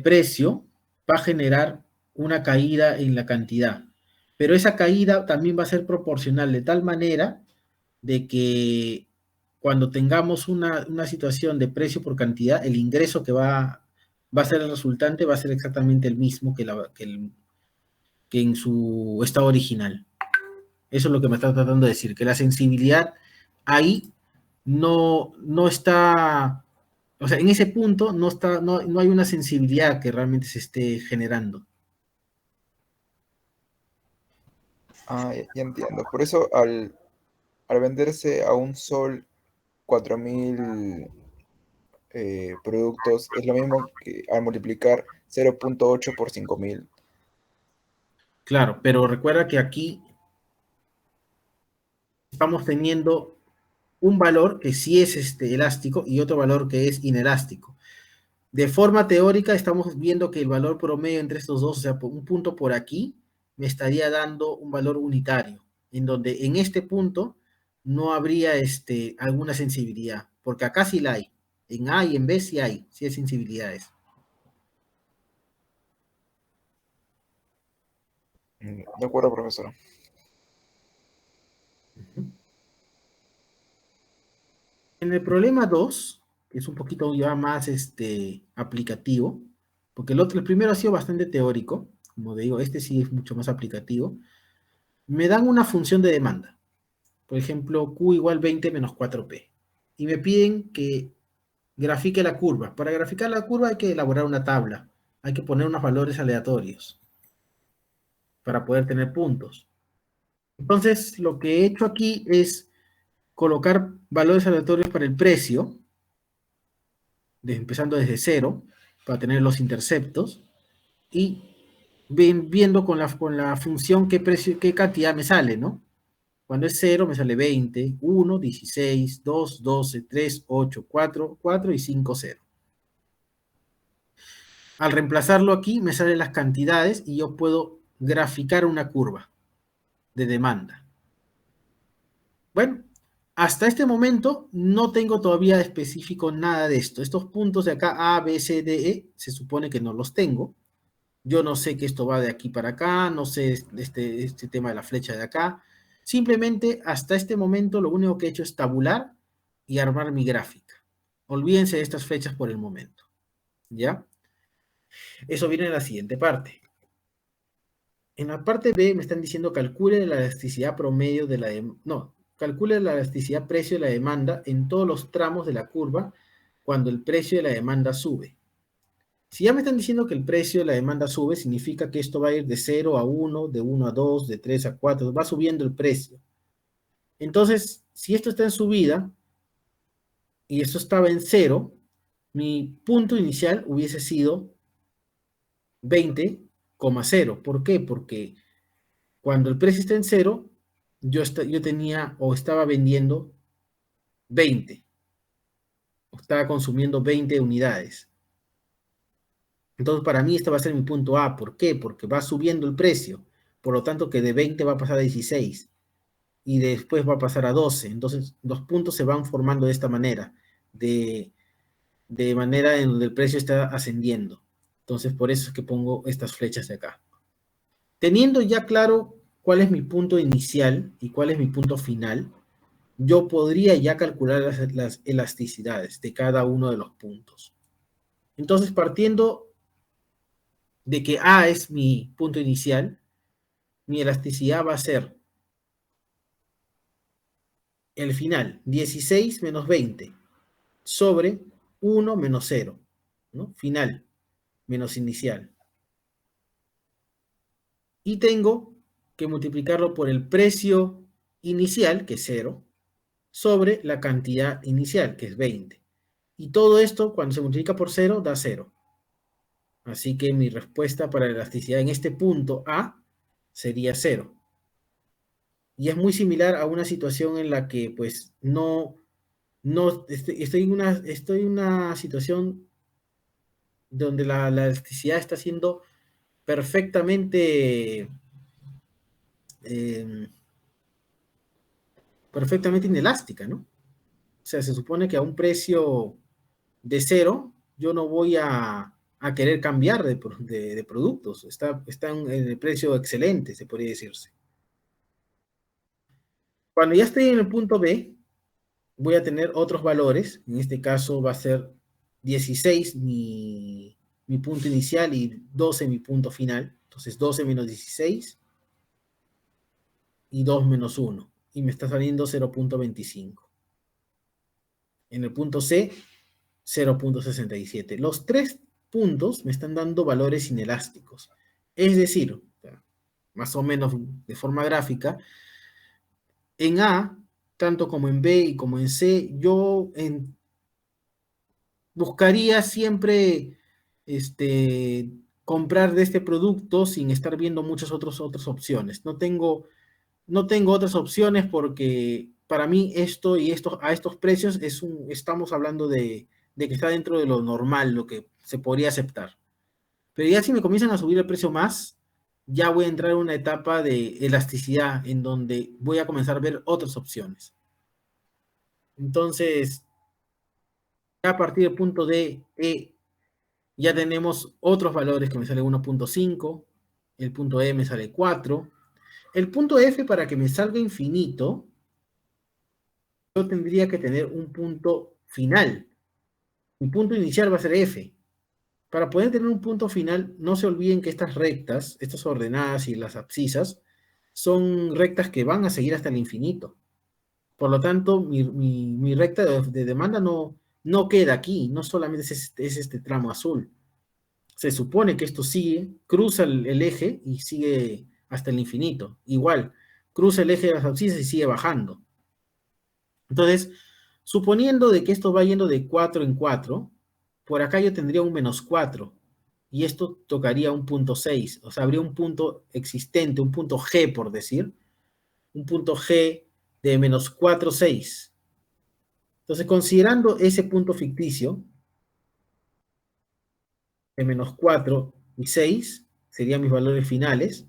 Speaker 1: precio va a generar una caída en la cantidad. Pero esa caída también va a ser proporcional de tal manera de que cuando tengamos una situación de precio por cantidad, el ingreso que va a ser el resultante va a ser exactamente el mismo que en su estado original. Eso es lo que me está tratando de decir, que la sensibilidad ahí no está, o sea, en ese punto no hay una sensibilidad que realmente se esté generando.
Speaker 2: Ah, ya entiendo. Por eso al venderse a un sol 4000 productos, es lo mismo que al multiplicar 0,8 por 5000.
Speaker 1: Claro, pero recuerda que aquí estamos teniendo un valor que sí es elástico y otro valor que es inelástico. De forma teórica estamos viendo que el valor promedio entre estos dos, o sea, un punto por aquí, me estaría dando un valor unitario, en donde en este punto no habría alguna sensibilidad, porque acá sí la hay. En A y en B sí hay sensibilidades.
Speaker 2: De acuerdo, profesor.
Speaker 1: En el problema 2, que es un poquito ya más aplicativo, porque el primero ha sido bastante teórico, como digo, este sí es mucho más aplicativo, me dan una función de demanda. Por ejemplo, Q igual 20 menos 4P. Y me piden que grafique la curva. Para graficar la curva hay que elaborar una tabla. Hay que poner unos valores aleatorios para poder tener puntos. Entonces, lo que he hecho aquí es colocar valores aleatorios para el precio, empezando desde cero, para tener los interceptos, y viendo con la función qué precio, qué cantidad me sale, ¿no? Cuando es 0 me sale 20, 1, 16, 2, 12, 3, 8, 4, 4 y 5, 0. Al reemplazarlo aquí me salen las cantidades y yo puedo graficar una curva de demanda. Bueno, hasta este momento no tengo todavía específico nada de esto. Estos puntos de acá, A, B, C, D, E, se supone que no los tengo. Yo no sé que esto va de aquí para acá, no sé este tema de la flecha de acá. Simplemente hasta este momento lo único que he hecho es tabular y armar mi gráfica. Olvídense de estas flechas por el momento. ¿Ya? Eso viene en la siguiente parte. En la parte B me están diciendo calcule la elasticidad promedio de la no, calcule la elasticidad precio de la demanda en todos los tramos de la curva cuando el precio de la demanda sube. Si ya me están diciendo que el precio de la demanda sube, significa que esto va a ir de 0 a 1, de 1 a 2, de 3 a 4, va subiendo el precio. Entonces, si esto está en subida y esto estaba en 0, mi punto inicial hubiese sido 20,0. ¿Por qué? Porque cuando el precio está en 0, yo tenía o estaba vendiendo 20, o estaba consumiendo 20 unidades. Entonces, para mí, este va a ser mi punto A. ¿Por qué? Porque va subiendo el precio. Por lo tanto, que de 20 va a pasar a 16 y después va a pasar a 12. Entonces, los puntos se van formando de esta manera, de manera en donde el precio está ascendiendo. Entonces, por eso es que pongo estas flechas de acá. Teniendo ya claro cuál es mi punto inicial y cuál es mi punto final, yo podría ya calcular las elasticidades de cada uno de los puntos. Entonces, partiendo de que A es mi punto inicial, mi elasticidad va a ser el final, 16 menos 20, sobre 1 menos 0, ¿no? Final menos inicial. Y tengo que multiplicarlo por el precio inicial, que es 0, sobre la cantidad inicial, que es 20. Y todo esto, cuando se multiplica por 0, da 0. Así que mi respuesta para la elasticidad en este punto A sería 0. Y es muy similar a una situación en la que pues no estoy en una situación donde la elasticidad está siendo perfectamente, eh, perfectamente inelástica, ¿no? O sea, se supone que a un precio de 0 yo no voy a querer cambiar de productos. Está en el precio excelente, se podría decirse. Cuando ya estoy en el punto B, voy a tener otros valores. En este caso va a ser 16 mi punto inicial y 12 mi punto final. Entonces 12 menos 16 y 2 menos 1. Y me está saliendo 0.25. En el punto C, 0.67. Los tres puntos me están dando valores inelásticos. Es decir, más o menos de forma gráfica, en A, tanto como en B y como en C, buscaría siempre comprar de este producto sin estar viendo muchas otras opciones. No tengo otras opciones porque para mí esto y esto a estos precios estamos hablando de que está dentro de lo normal, lo que se podría aceptar. Pero ya si me comienzan a subir el precio más, ya voy a entrar en una etapa de elasticidad en donde voy a comenzar a ver otras opciones. Entonces, ya a partir del punto D, E, ya tenemos otros valores que me sale 1.5, el punto E me sale 4. El punto F, para que me salga infinito, yo tendría que tener un punto final. Mi punto inicial va a ser F. Para poder tener un punto final, no se olviden que estas rectas, estas ordenadas y las abscisas, son rectas que van a seguir hasta el infinito. Por lo tanto, mi recta de demanda no queda aquí, no solamente es este tramo azul. Se supone que esto sigue, cruza el eje y sigue hasta el infinito. Igual, cruza el eje de las abscisas y sigue bajando. Entonces, suponiendo de que esto va yendo de 4 en 4, por acá yo tendría un menos 4 y esto tocaría un punto 6, o sea, habría un punto existente, un punto G por decir, un punto G de menos 4, 6. Entonces, considerando ese punto ficticio de menos 4 y 6, serían mis valores finales,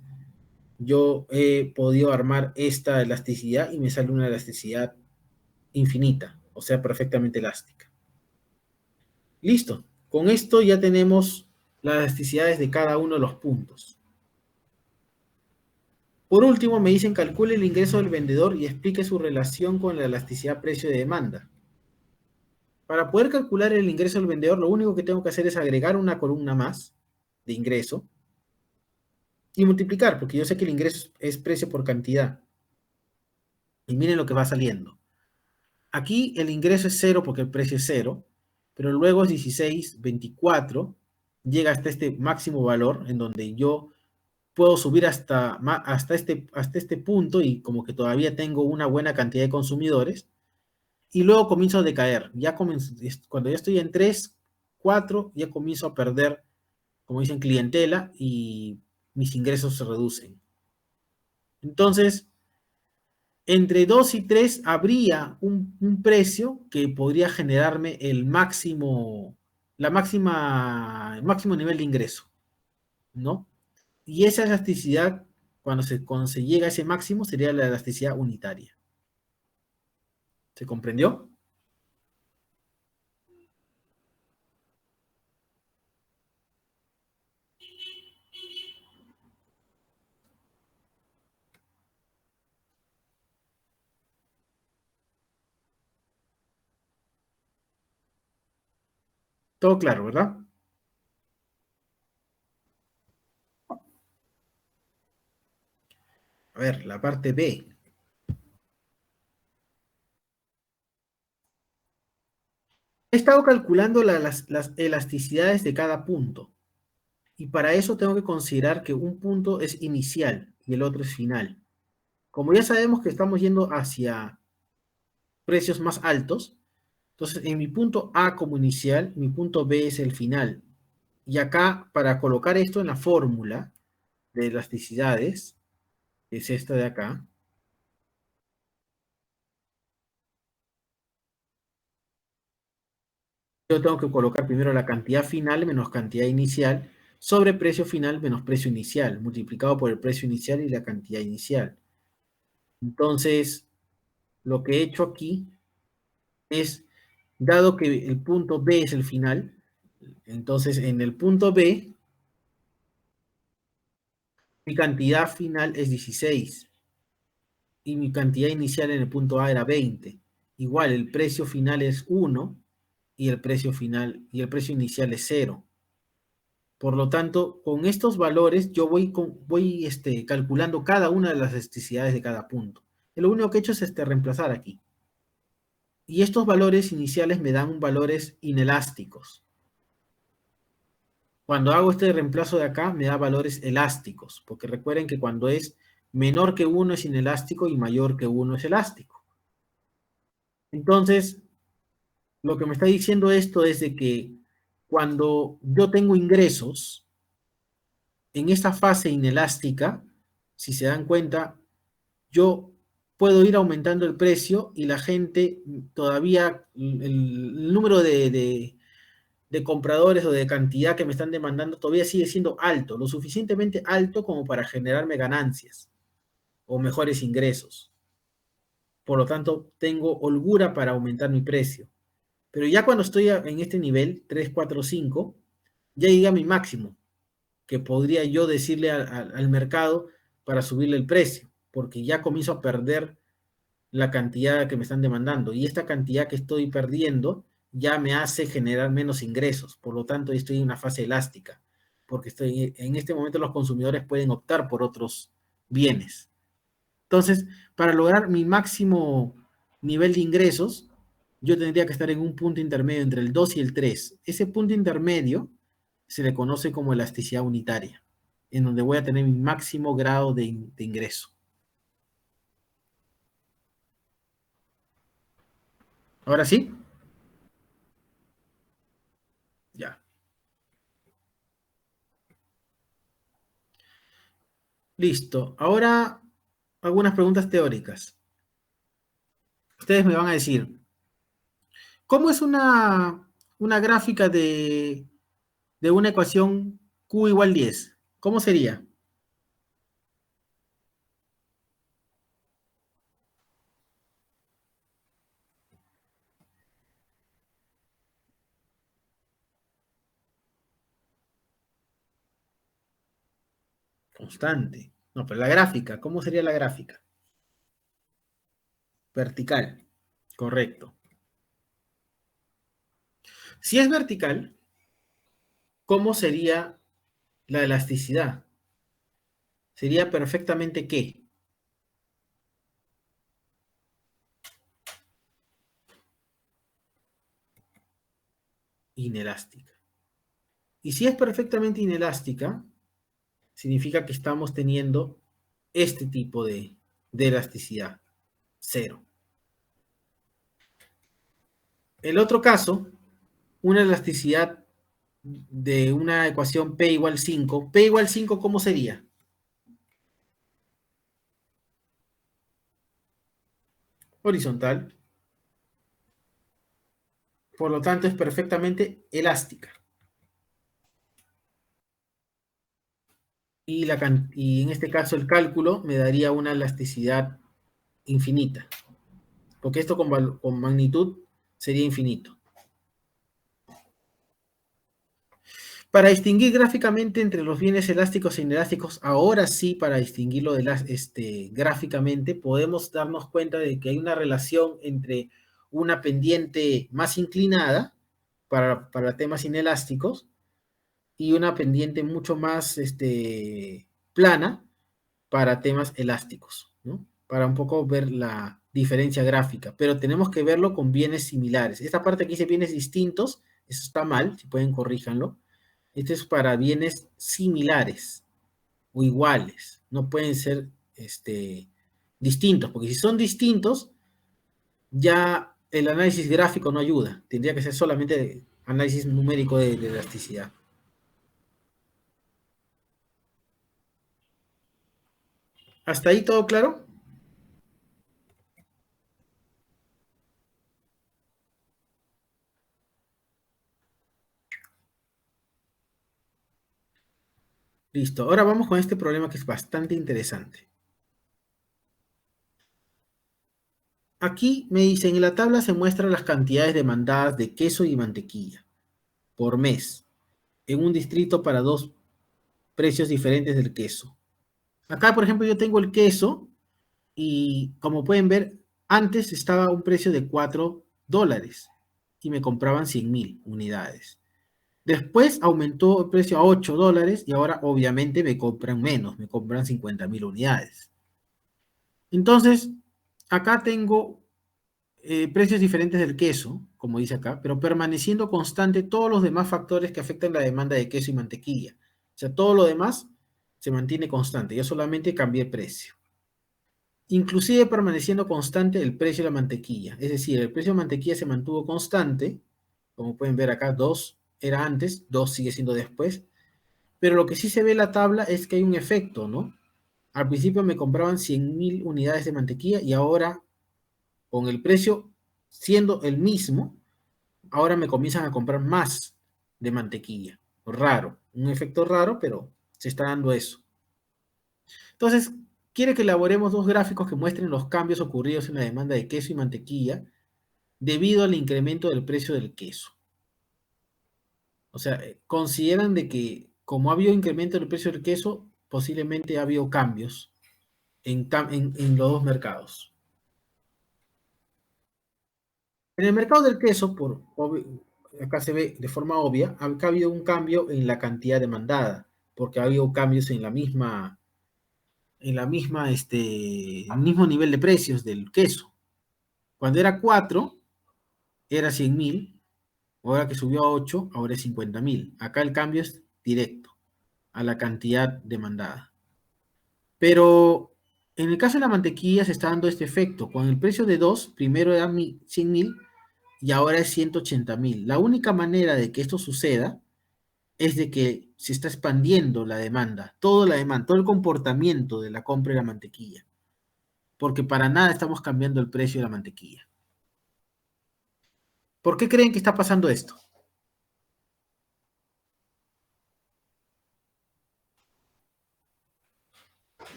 Speaker 1: yo he podido armar esta elasticidad y me sale una elasticidad infinita, o sea, perfectamente elástica. Listo. Con esto ya tenemos las elasticidades de cada uno de los puntos. Por último, me dicen calcule el ingreso del vendedor y explique su relación con la elasticidad precio de demanda. Para poder calcular el ingreso del vendedor, lo único que tengo que hacer es agregar una columna más de ingreso y multiplicar, porque yo sé que el ingreso es precio por cantidad. Y miren lo que va saliendo. Aquí el ingreso es 0 porque el precio es 0, pero luego es 16, 24, llega hasta este máximo valor en donde yo puedo subir hasta este punto y como que todavía tengo una buena cantidad de consumidores y luego comienzo a decaer. Cuando ya estoy en 3, 4, ya comienzo a perder, como dicen, clientela y mis ingresos se reducen. Entonces, entre 2 y 3 habría un precio que podría generarme el máximo el máximo nivel de ingreso, ¿no? Y esa elasticidad, cuando se llega a ese máximo, sería la elasticidad unitaria. ¿Se comprendió? Todo claro, ¿verdad? A ver, la parte B. He estado calculando las elasticidades de cada punto. Y para eso tengo que considerar que un punto es inicial y el otro es final. Como ya sabemos que estamos yendo hacia precios más altos, entonces en mi punto A como inicial, mi punto B es el final. Y acá, para colocar esto en la fórmula de elasticidades, que es esta de acá, yo tengo que colocar primero la cantidad final menos cantidad inicial sobre precio final menos precio inicial, multiplicado por el precio inicial y la cantidad inicial. Entonces, lo que he hecho aquí es, dado que el punto B es el final, entonces en el punto B, mi cantidad final es 16 y mi cantidad inicial en el punto A era 20. Igual, el precio final es 1 y el precio final y el precio inicial es 0. Por lo tanto, con estos valores yo voy calculando cada una de las elasticidades de cada punto. Y lo único que he hecho es reemplazar aquí. Y estos valores iniciales me dan valores inelásticos. Cuando hago este reemplazo de acá, me da valores elásticos, porque recuerden que cuando es menor que 1 es inelástico y mayor que 1 es elástico. Entonces, lo que me está diciendo esto es de que cuando yo tengo ingresos, en esta fase inelástica, si se dan cuenta, yo puedo ir aumentando el precio y la gente todavía, el número de compradores o de cantidad que me están demandando todavía sigue siendo alto, lo suficientemente alto como para generarme ganancias o mejores ingresos. Por lo tanto, tengo holgura para aumentar mi precio. Pero ya cuando estoy en este nivel, 3, 4, 5, ya llegué a mi máximo, que podría yo decirle al mercado para subirle el precio, porque ya comienzo a perder la cantidad que me están demandando. Y esta cantidad que estoy perdiendo ya me hace generar menos ingresos. Por lo tanto, estoy en una fase elástica, porque en este momento los consumidores pueden optar por otros bienes. Entonces, para lograr mi máximo nivel de ingresos, yo tendría que estar en un punto intermedio entre el 2 y el 3. Ese punto intermedio se le conoce como elasticidad unitaria, en donde voy a tener mi máximo grado de ingreso. ¿Ahora sí? Ya. Listo. Ahora algunas preguntas teóricas. Ustedes me van a decir, ¿cómo es una gráfica de una ecuación Q igual 10? ¿Cómo sería? Constante. No, pero la gráfica, ¿cómo sería la gráfica? Vertical. Correcto. Si es vertical, ¿cómo sería la elasticidad? Sería perfectamente ¿qué? Inelástica. Y si es perfectamente inelástica, significa que estamos teniendo este tipo de elasticidad, 0. El otro caso, una elasticidad de una ecuación P igual 5. P igual 5, ¿cómo sería? Horizontal. Por lo tanto, es perfectamente elástica. Y en este caso el cálculo me daría una elasticidad infinita, porque esto con magnitud sería infinito. Para distinguir gráficamente entre los bienes elásticos e inelásticos, ahora sí, para distinguirlo gráficamente, podemos darnos cuenta de que hay una relación entre una pendiente más inclinada para temas inelásticos y una pendiente mucho más plana para temas elásticos, ¿no? Para un poco ver la diferencia gráfica, pero tenemos que verlo con bienes similares. Esta parte que dice bienes distintos, eso está mal, si pueden corríjanlo. Este es para bienes similares o iguales, no pueden ser distintos, porque si son distintos, ya el análisis gráfico no ayuda, tendría que ser solamente análisis numérico de elasticidad. ¿Hasta ahí todo claro? Listo, ahora vamos con este problema que es bastante interesante. Aquí me dicen, en la tabla se muestran las cantidades demandadas de queso y mantequilla por mes en un distrito para dos precios diferentes del queso. Acá, por ejemplo, yo tengo el queso y como pueden ver, antes estaba a un precio de $4 y me compraban 100.000 unidades. Después aumentó el precio a $8 y ahora obviamente me compran menos, me compran 50.000 unidades. Entonces, acá tengo precios diferentes del queso, como dice acá, pero permaneciendo constante todos los demás factores que afectan la demanda de queso y mantequilla. O sea, todo lo demás se mantiene constante, yo solamente cambié el precio. Inclusive permaneciendo constante el precio de la mantequilla, es decir, el precio de mantequilla se mantuvo constante, como pueden ver acá, 2 era antes, 2 sigue siendo después, pero lo que sí se ve en la tabla es que hay un efecto, ¿no? Al principio me compraban 100.000 unidades de mantequilla y ahora, con el precio siendo el mismo, ahora me comienzan a comprar más de mantequilla. Raro, un efecto raro, pero se está dando eso. Entonces, quiere que elaboremos dos gráficos que muestren los cambios ocurridos en la demanda de queso y mantequilla debido al incremento del precio del queso. O sea, consideran de que como ha habido incremento del precio del queso, posiblemente ha habido cambios en los dos mercados. En el mercado del queso, acá se ve de forma obvia, ha habido un cambio en la cantidad demandada, porque ha habido cambios en el mismo nivel de precios del queso. Cuando era 4, era 100.000, ahora que subió a 8, ahora es 50.000. Acá el cambio es directo a la cantidad demandada. Pero en el caso de la mantequilla se está dando este efecto. Con el precio de 2, primero era 100.000 y ahora es 180.000. La única manera de que esto suceda es de que se está expandiendo la demanda, todo el comportamiento de la compra de la mantequilla. Porque para nada estamos cambiando el precio de la mantequilla. ¿Por qué creen que está pasando esto?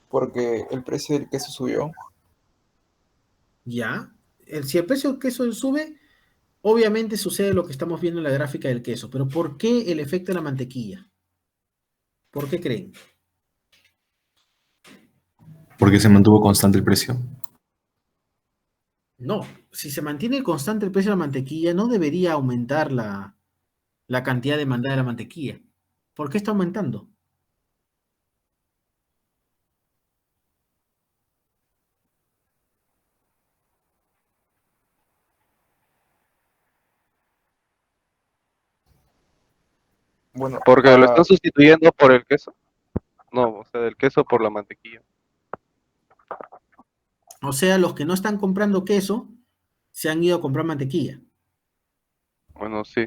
Speaker 2: Porque el precio del queso subió.
Speaker 1: Ya, si el precio del queso sube, obviamente sucede lo que estamos viendo en la gráfica del queso, pero ¿por qué el efecto de la mantequilla? ¿Por qué creen?
Speaker 4: Porque se mantuvo constante el precio.
Speaker 1: No, si se mantiene constante el precio de la mantequilla, no debería aumentar la cantidad demandada de la mantequilla. ¿Por qué está aumentando?
Speaker 2: Bueno,
Speaker 3: Porque lo están sustituyendo por el queso. No, o sea, del queso por la mantequilla.
Speaker 1: O sea, los que no están comprando queso se han ido a comprar mantequilla.
Speaker 3: Bueno, sí.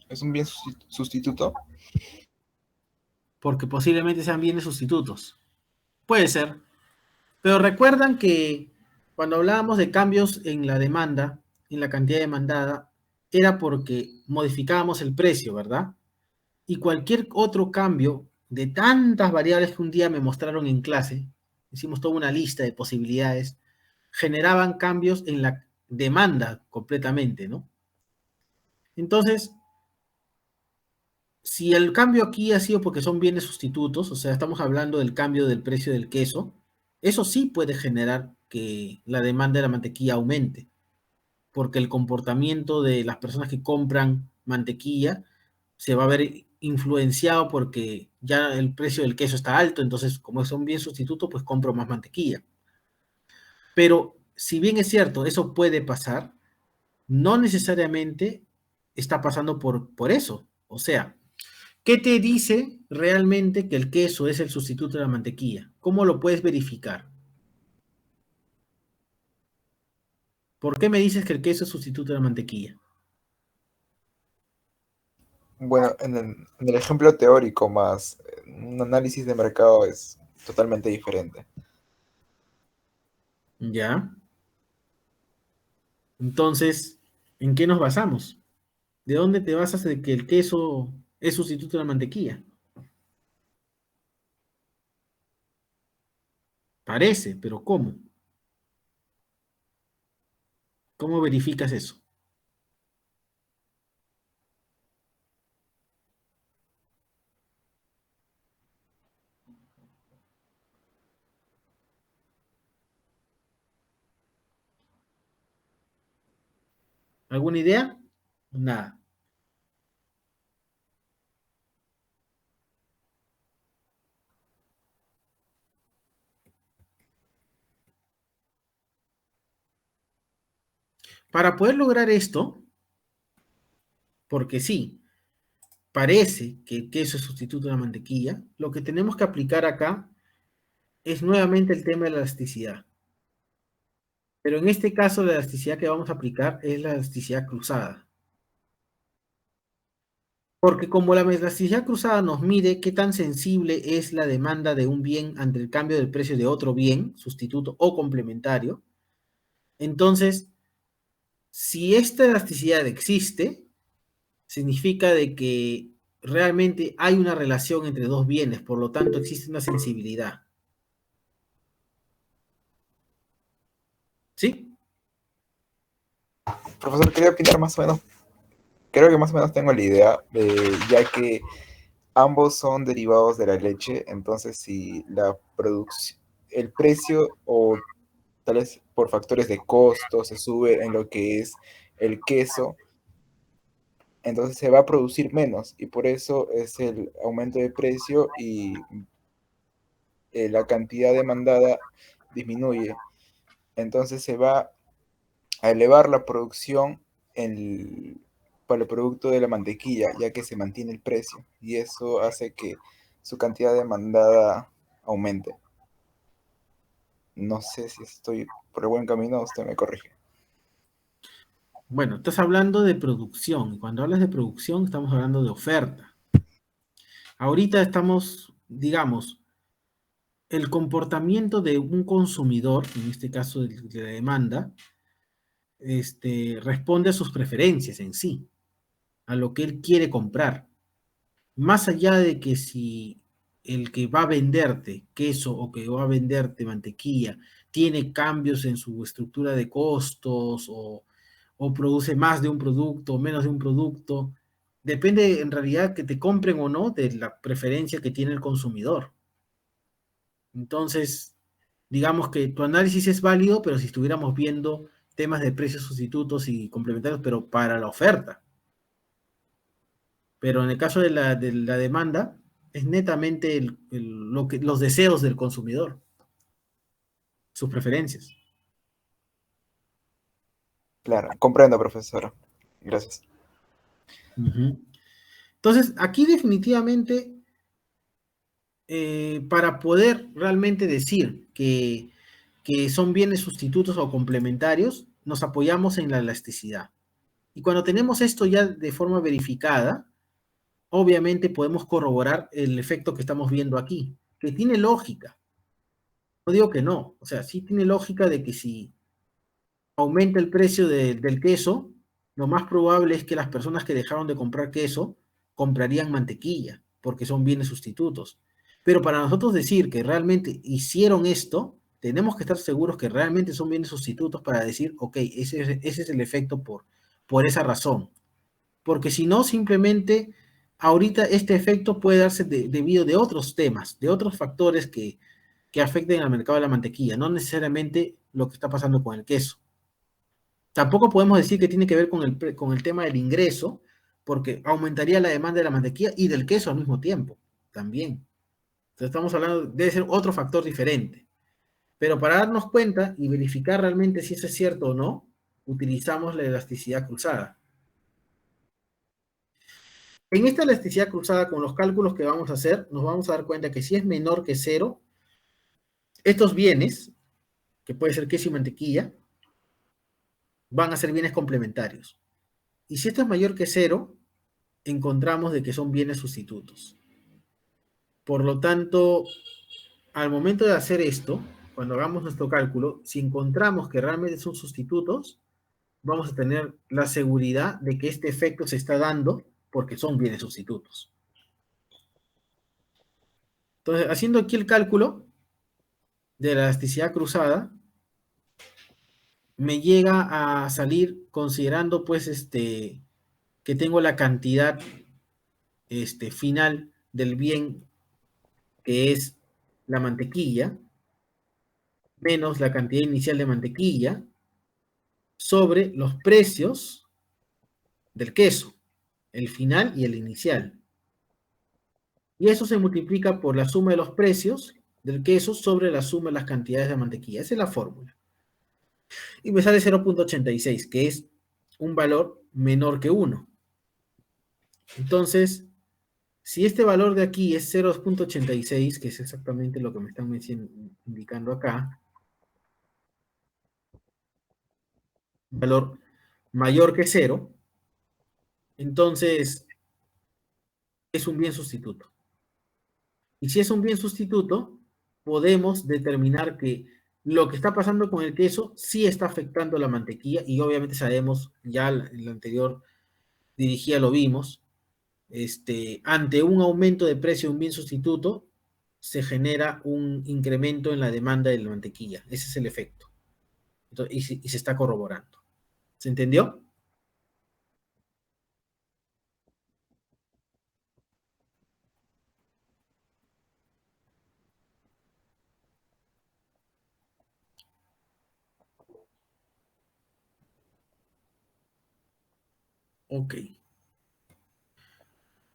Speaker 2: es un bien sustituto.
Speaker 1: Porque posiblemente sean bienes sustitutos. Puede ser. Pero recuerdan que cuando hablábamos de cambios en la demanda, en la cantidad demandada, era porque modificábamos el precio, ¿verdad? Y cualquier otro cambio de tantas variables que un día me mostraron en clase, hicimos toda una lista de posibilidades, generaban cambios en la demanda completamente, ¿no? Entonces, si el cambio aquí ha sido porque son bienes sustitutos, o sea, estamos hablando del cambio del precio del queso, eso sí puede generar que la demanda de la mantequilla aumente. porque el comportamiento de las personas que compran mantequilla se va a ver influenciado porque ya el precio del queso está alto, entonces como es un bien sustituto, pues compro más mantequilla. Pero si bien es cierto, eso puede pasar, no necesariamente está pasando por eso. O sea, ¿qué te dice realmente que el queso es el sustituto de la mantequilla? ¿Cómo lo puedes verificar? ¿Por qué me dices que el queso es sustituto de la mantequilla?
Speaker 2: Bueno, en el ejemplo teórico más un análisis de mercado es totalmente diferente.
Speaker 1: ¿Ya? Entonces, ¿en qué nos basamos? ¿De dónde te basas de que el queso es sustituto de la mantequilla? Parece, pero ¿cómo? ¿Cómo verificas eso? ¿Alguna idea? Nada. Para poder lograr esto, porque sí, parece que el queso es sustituto de la mantequilla, lo que tenemos que aplicar acá es nuevamente el tema de la elasticidad. Pero en este caso la elasticidad que vamos a aplicar es la elasticidad cruzada. Porque como la elasticidad cruzada nos mide qué tan sensible es la demanda de un bien ante el cambio del precio de otro bien, sustituto o complementario, entonces, si esta elasticidad existe, significa de que realmente hay una relación entre dos bienes, por lo tanto existe una sensibilidad. ¿Sí?
Speaker 2: Profesor, quería opinar más o menos, creo que más o menos tengo la idea, ya que ambos son derivados de la leche, entonces si la producción, el precio o tal vez por factores de costo se sube en lo que es el queso, entonces se va a producir menos y por eso es el aumento de precio y la cantidad demandada disminuye. Entonces se va a elevar la producción para el producto de la mantequilla, ya que se mantiene el precio y eso hace que su cantidad demandada aumente. No sé si estoy por el buen camino, usted me corrige.
Speaker 1: Bueno, estás hablando de producción. Y cuando hablas de producción, estamos hablando de oferta. Ahorita estamos, digamos, el comportamiento de un consumidor, en este caso de la demanda, responde a sus preferencias en sí, a lo que él quiere comprar. Más allá de que si el que va a venderte queso o que va a venderte mantequilla tiene cambios en su estructura de costos o produce más de un producto o menos de un producto, depende en realidad que te compren o no de la preferencia que tiene el consumidor. Entonces, digamos que tu análisis es válido, pero si estuviéramos viendo temas de precios sustitutos y complementarios, pero para la oferta. Pero en el caso de la demanda, es netamente los deseos del consumidor, sus preferencias.
Speaker 2: Claro, comprendo, profesora. Gracias.
Speaker 1: Ujú. Entonces, aquí definitivamente, para poder realmente decir que son bienes sustitutos o complementarios, nos apoyamos en la elasticidad. Y cuando tenemos esto ya de forma verificada, obviamente podemos corroborar el efecto que estamos viendo aquí, que tiene lógica. No digo que no, o sea, sí tiene lógica de que si aumenta el precio del queso, lo más probable es que las personas que dejaron de comprar queso comprarían mantequilla, porque son bienes sustitutos. Pero para nosotros decir que realmente hicieron esto, tenemos que estar seguros que realmente son bienes sustitutos para decir, ok, ese es el efecto por esa razón. Porque si no, simplemente ahorita este efecto puede darse debido de otros temas, de otros factores que afecten al mercado de la mantequilla, no necesariamente lo que está pasando con el queso. Tampoco podemos decir que tiene que ver con el tema del ingreso, porque aumentaría la demanda de la mantequilla y del queso al mismo tiempo, también. Entonces estamos hablando, debe ser otro factor diferente. Pero para darnos cuenta y verificar realmente si eso es cierto o no, utilizamos la elasticidad cruzada. En esta elasticidad cruzada, con los cálculos que vamos a hacer, nos vamos a dar cuenta que si es menor que cero, estos bienes, que puede ser queso y mantequilla, van a ser bienes complementarios. Y si esto es mayor que cero, encontramos de que son bienes sustitutos. Por lo tanto, al momento de hacer esto, cuando hagamos nuestro cálculo, si encontramos que realmente son sustitutos, vamos a tener la seguridad de que este efecto se está dando porque son bienes sustitutos. Entonces, haciendo aquí el cálculo de la elasticidad cruzada, me llega a salir considerando pues que tengo la cantidad final del bien que es la mantequilla menos la cantidad inicial de mantequilla sobre los precios del queso, el final y el inicial. Y eso se multiplica por la suma de los precios del queso sobre la suma de las cantidades de mantequilla. Esa es la fórmula. Y me sale 0.86, que es un valor menor que 1. Entonces, si este valor de aquí es 0.86, que es exactamente lo que me están indicando acá, valor mayor que 0, entonces es un bien sustituto. Y si es un bien sustituto, podemos determinar que lo que está pasando con el queso sí está afectando la mantequilla, y obviamente sabemos, ya en la anterior dirigida lo vimos, ante un aumento de precio de un bien sustituto, se genera un incremento en la demanda de la mantequilla. Ese es el efecto. Entonces, y se está corroborando. ¿Se entendió? Ok.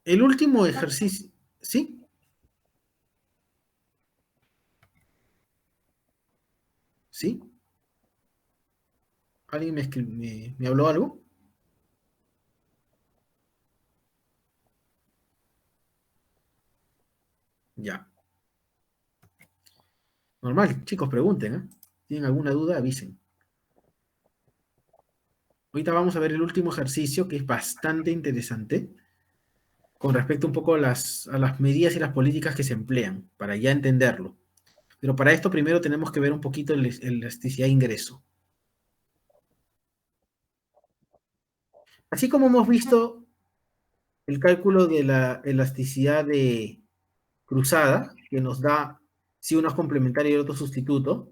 Speaker 1: El último ejercicio, ¿sí? ¿Sí? ¿Alguien me habló algo? Ya. Normal, chicos, pregunten, ¿eh? ¿Tienen alguna duda? Avisen. Ahorita vamos a ver el último ejercicio, que es bastante interesante, con respecto un poco a las medidas y las políticas que se emplean, para ya entenderlo. Pero para esto primero tenemos que ver un poquito el elasticidad de ingreso. Así como hemos visto el cálculo de la elasticidad de cruzada, que nos da si uno es complementario y el otro sustituto,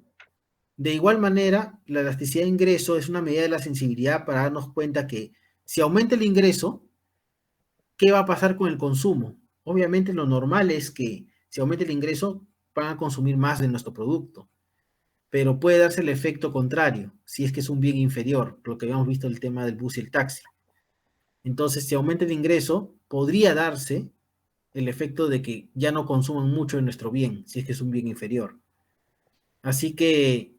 Speaker 1: de igual manera, la elasticidad de ingreso es una medida de la sensibilidad para darnos cuenta que si aumenta el ingreso, ¿qué va a pasar con el consumo? Obviamente lo normal es que si aumenta el ingreso, van a consumir más de nuestro producto, pero puede darse el efecto contrario, si es que es un bien inferior, lo que habíamos visto en el tema del bus y el taxi. Entonces, si aumenta el ingreso, podría darse el efecto de que ya no consuman mucho de nuestro bien, si es que es un bien inferior. Así que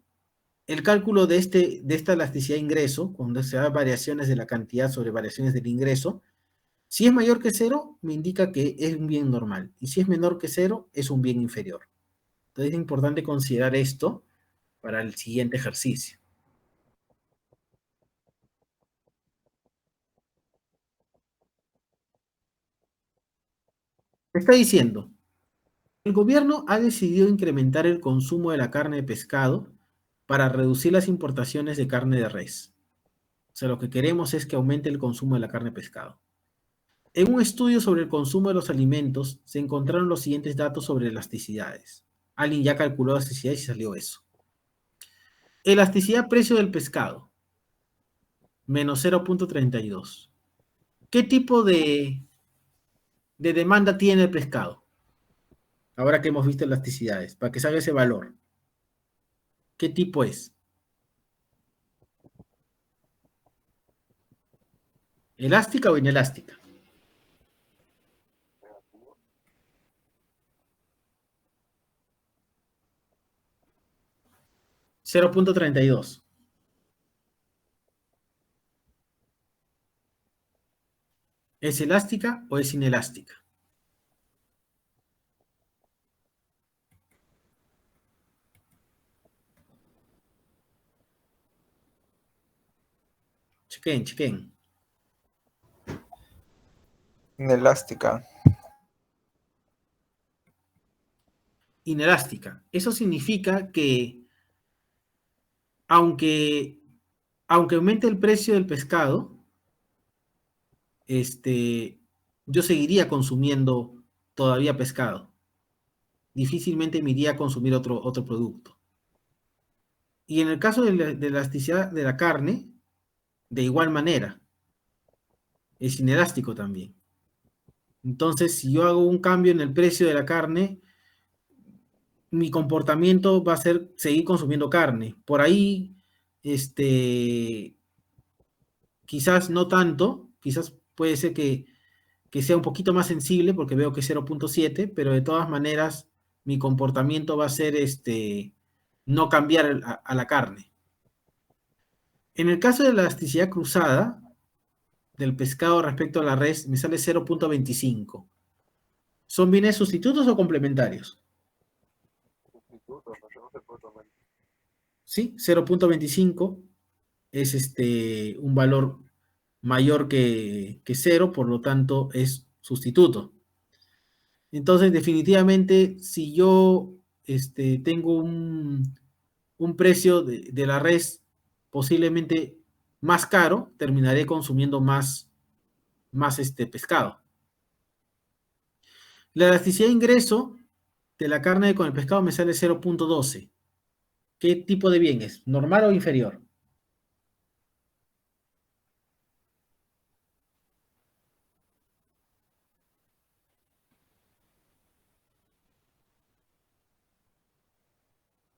Speaker 1: el cálculo de esta elasticidad de ingreso, cuando se da variaciones de la cantidad sobre variaciones del ingreso, si es mayor que cero, me indica que es un bien normal. Y si es menor que cero, es un bien inferior. Entonces es importante considerar esto para el siguiente ejercicio. Está diciendo, el gobierno ha decidido incrementar el consumo de la carne de pescado para reducir las importaciones de carne de res. O sea, lo que queremos es que aumente el consumo de la carne de pescado. En un estudio sobre el consumo de los alimentos, se encontraron los siguientes datos sobre elasticidades. Alguien ya calculó elasticidades y salió eso. Elasticidad precio del pescado, menos 0.32. ¿Qué tipo de demanda tiene el pescado? Ahora que hemos visto elasticidades, para que salga ese valor. ¿Qué tipo es? ¿Elástica o inelástica? $0.32. ¿Es elástica o es inelástica? Chequen, chequen.
Speaker 2: Inelástica.
Speaker 1: Inelástica. Eso significa que aunque aumente el precio del pescado, yo seguiría consumiendo todavía pescado. Difícilmente me iría a consumir otro producto. Y en el caso de la elasticidad de la carne, de igual manera, es inelástico también. Entonces, si yo hago un cambio en el precio de la carne, mi comportamiento va a ser seguir consumiendo carne. Por ahí, quizás no tanto, quizás puede ser que sea un poquito más sensible porque veo que es 0.7, pero de todas maneras mi comportamiento va a ser no cambiar a la carne. En el caso de la elasticidad cruzada del pescado respecto a la res, me sale 0.25. ¿Son bienes sustitutos o complementarios? Sí, 0.25 es un valor mayor que 0, por lo tanto es sustituto. Entonces, definitivamente, si yo tengo un precio de la res posiblemente más caro, terminaré consumiendo más pescado. La elasticidad de ingreso de la carne con el pescado me sale 0.12. ¿Qué tipo de bien es? ¿Normal o inferior?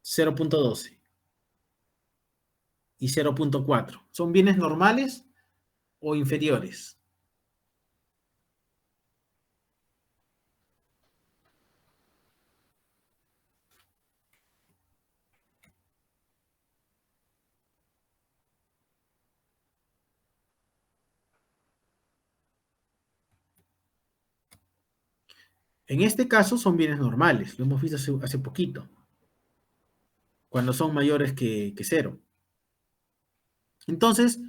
Speaker 1: $0.12 y 0.4. ¿Son bienes normales o inferiores? En este caso son bienes normales, lo hemos visto hace poquito, cuando son mayores que 0. Entonces,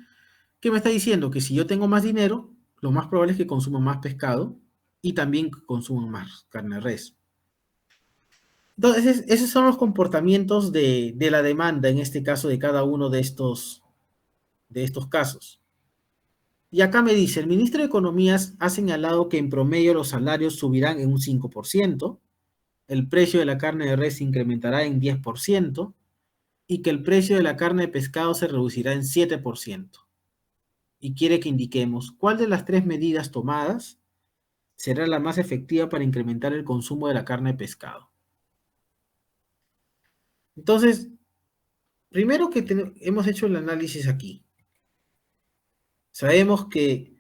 Speaker 1: ¿qué me está diciendo? Que si yo tengo más dinero, lo más probable es que consuma más pescado y también consuma más carne de res. Entonces, esos son los comportamientos de la demanda, en este caso, de cada uno de estos casos. Y acá me dice, el ministro de Economías ha señalado que en promedio los salarios subirán en un 5%, el precio de la carne de res se incrementará en 10% y que el precio de la carne de pescado se reducirá en 7%. Y quiere que indiquemos cuál de las tres medidas tomadas será la más efectiva para incrementar el consumo de la carne de pescado. Entonces, primero que hemos hecho el análisis aquí. Sabemos que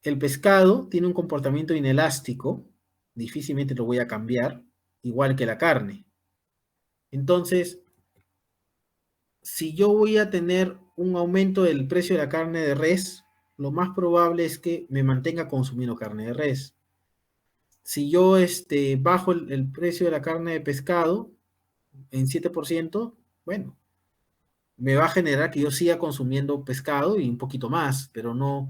Speaker 1: el pescado tiene un comportamiento inelástico, difícilmente lo voy a cambiar, igual que la carne. Entonces, si yo voy a tener un aumento del precio de la carne de res, lo más probable es que me mantenga consumiendo carne de res. Si yo bajo el precio de la carne de pescado en 7%, bueno, me va a generar que yo siga consumiendo pescado y un poquito más, pero no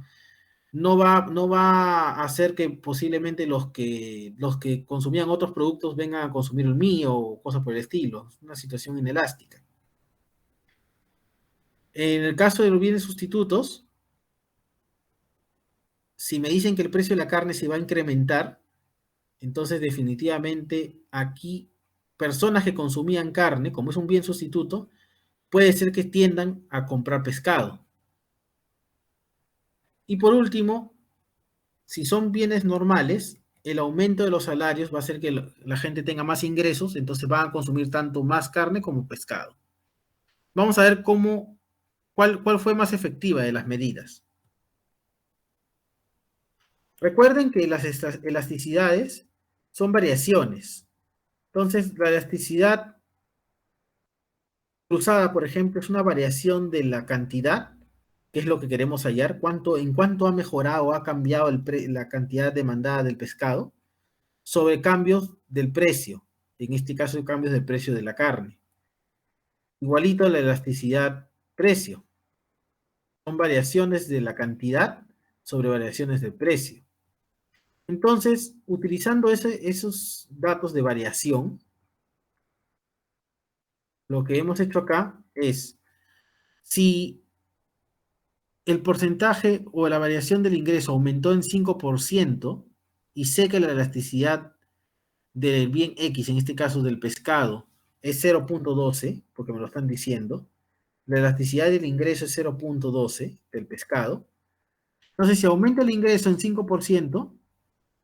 Speaker 1: va a hacer que posiblemente los que consumían otros productos vengan a consumir el mío o cosas por el estilo. Es una situación inelástica. En el caso de los bienes sustitutos, si me dicen que el precio de la carne se va a incrementar, entonces definitivamente aquí personas que consumían carne, como es un bien sustituto, puede ser que tiendan a comprar pescado. Y por último, si son bienes normales, el aumento de los salarios va a hacer que la gente tenga más ingresos, entonces van a consumir tanto más carne como pescado. Vamos a ver cuál fue más efectiva de las medidas. Recuerden que las elasticidades son variaciones. Entonces, la elasticidad cruzada, por ejemplo, es una variación de la cantidad, que es lo que queremos hallar, en cuánto ha mejorado o ha cambiado la cantidad demandada del pescado, sobre cambios del precio, en este caso cambios del precio de la carne. Igualito la elasticidad precio. Son variaciones de la cantidad sobre variaciones del precio. Entonces, utilizando esos datos de variación, lo que hemos hecho acá es, si el porcentaje o la variación del ingreso aumentó en 5% y sé que la elasticidad del bien X, en este caso del pescado, es 0.12, porque me lo están diciendo, la elasticidad del ingreso es 0.12 del pescado. Entonces, si aumenta el ingreso en 5%,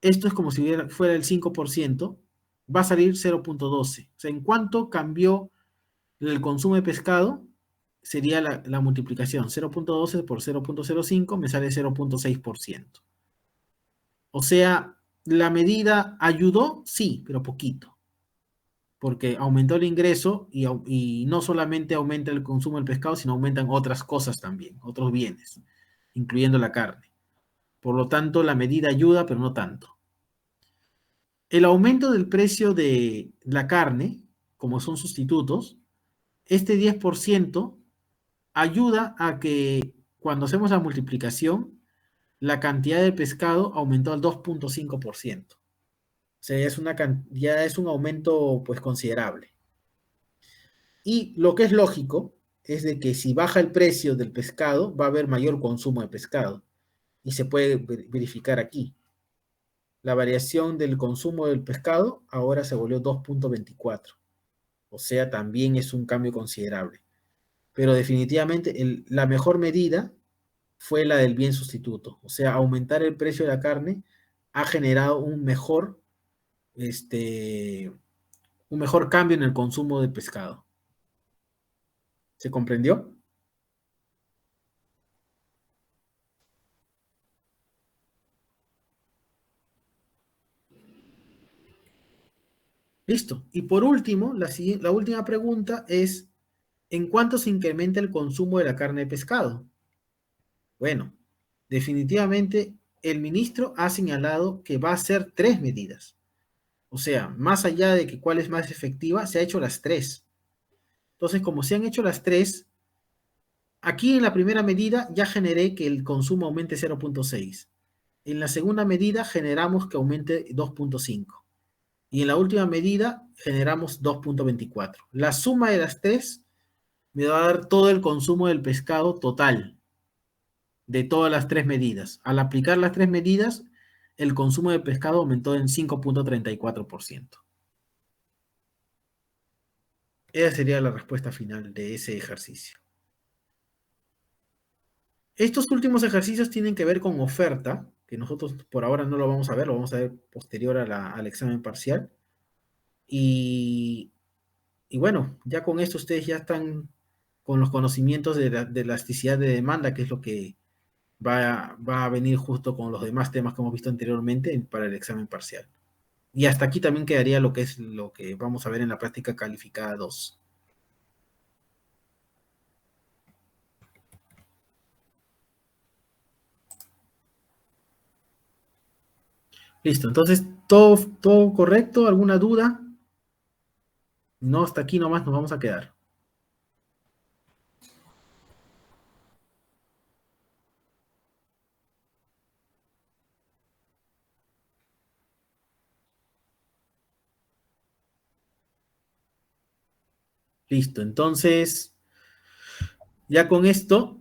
Speaker 1: esto es como si fuera el 5%, va a salir 0.12. O sea, en cuánto cambió el consumo de pescado, sería la multiplicación. 0.12 por 0.05 me sale 0.6%. O sea, la medida ayudó, sí, pero poquito. Porque aumentó el ingreso y no solamente aumenta el consumo del pescado, sino aumentan otras cosas también, otros bienes, incluyendo la carne. Por lo tanto, la medida ayuda, pero no tanto. El aumento del precio de la carne, como son sustitutos, este 10% ayuda a que cuando hacemos la multiplicación, la cantidad de pescado aumentó al 2.5%. O sea, ya es un aumento pues considerable. Y lo que es lógico es de que si baja el precio del pescado, va a haber mayor consumo de pescado. Y se puede verificar aquí. La variación del consumo del pescado ahora se volvió 2.24. O sea, también es un cambio considerable. Pero definitivamente la mejor medida fue la del bien sustituto. O sea, aumentar el precio de la carne ha generado un mejor cambio en el consumo de pescado. ¿Se comprendió? Listo. Y por último, la última pregunta es, ¿en cuánto se incrementa el consumo de la carne de pescado? Bueno, definitivamente el ministro ha señalado que va a hacer 3 medidas. O sea, más allá de que cuál es más efectiva, se ha hecho las 3. Entonces, como se han hecho las 3, aquí en la primera medida ya generé que el consumo aumente 0.6. En la segunda medida generamos que aumente 2.5. Y en la última medida generamos 2.24. La suma de las 3 me va a dar todo el consumo del pescado total de todas las 3 medidas. Al aplicar las 3 medidas, el consumo de pescado aumentó en 5.34%. Esa sería la respuesta final de ese ejercicio. Estos últimos ejercicios tienen que ver con oferta, que nosotros por ahora no lo vamos a ver, lo vamos a ver posterior al examen parcial. Y bueno, ya con esto ustedes ya están con los conocimientos de la elasticidad de demanda, que es lo que va a venir justo con los demás temas que hemos visto anteriormente para el examen parcial. Y hasta aquí también quedaría lo que es lo que vamos a ver en la práctica calificada 2. Listo, entonces, ¿todo correcto? ¿Alguna duda? No, hasta aquí nomás nos vamos a quedar. Listo, entonces, ya con esto,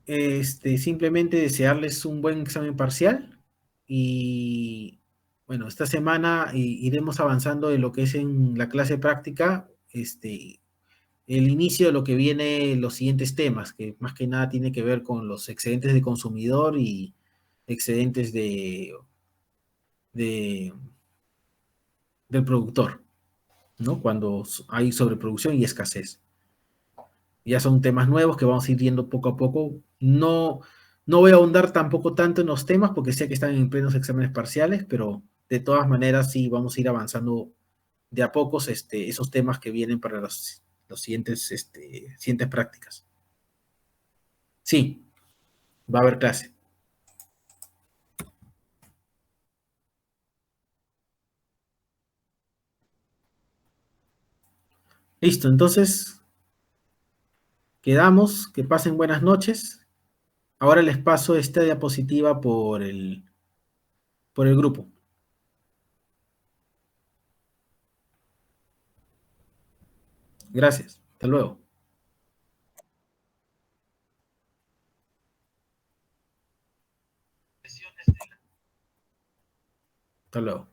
Speaker 1: simplemente desearles un buen examen parcial y, bueno, esta semana iremos avanzando en lo que es en la clase práctica, el inicio de lo que viene los siguientes temas, que más que nada tiene que ver con los excedentes de consumidor y excedentes del productor, ¿no? Cuando hay sobreproducción y escasez. Ya son temas nuevos que vamos a ir viendo poco a poco. No, No voy a ahondar tampoco tanto en los temas porque sé que están en plenos exámenes parciales, pero de todas maneras sí vamos a ir avanzando de a pocos esos temas que vienen para los siguientes prácticas. Sí, va a haber clase. Listo, entonces quedamos, que pasen buenas noches. Ahora les paso esta diapositiva por el grupo. Gracias, hasta luego. Hasta luego.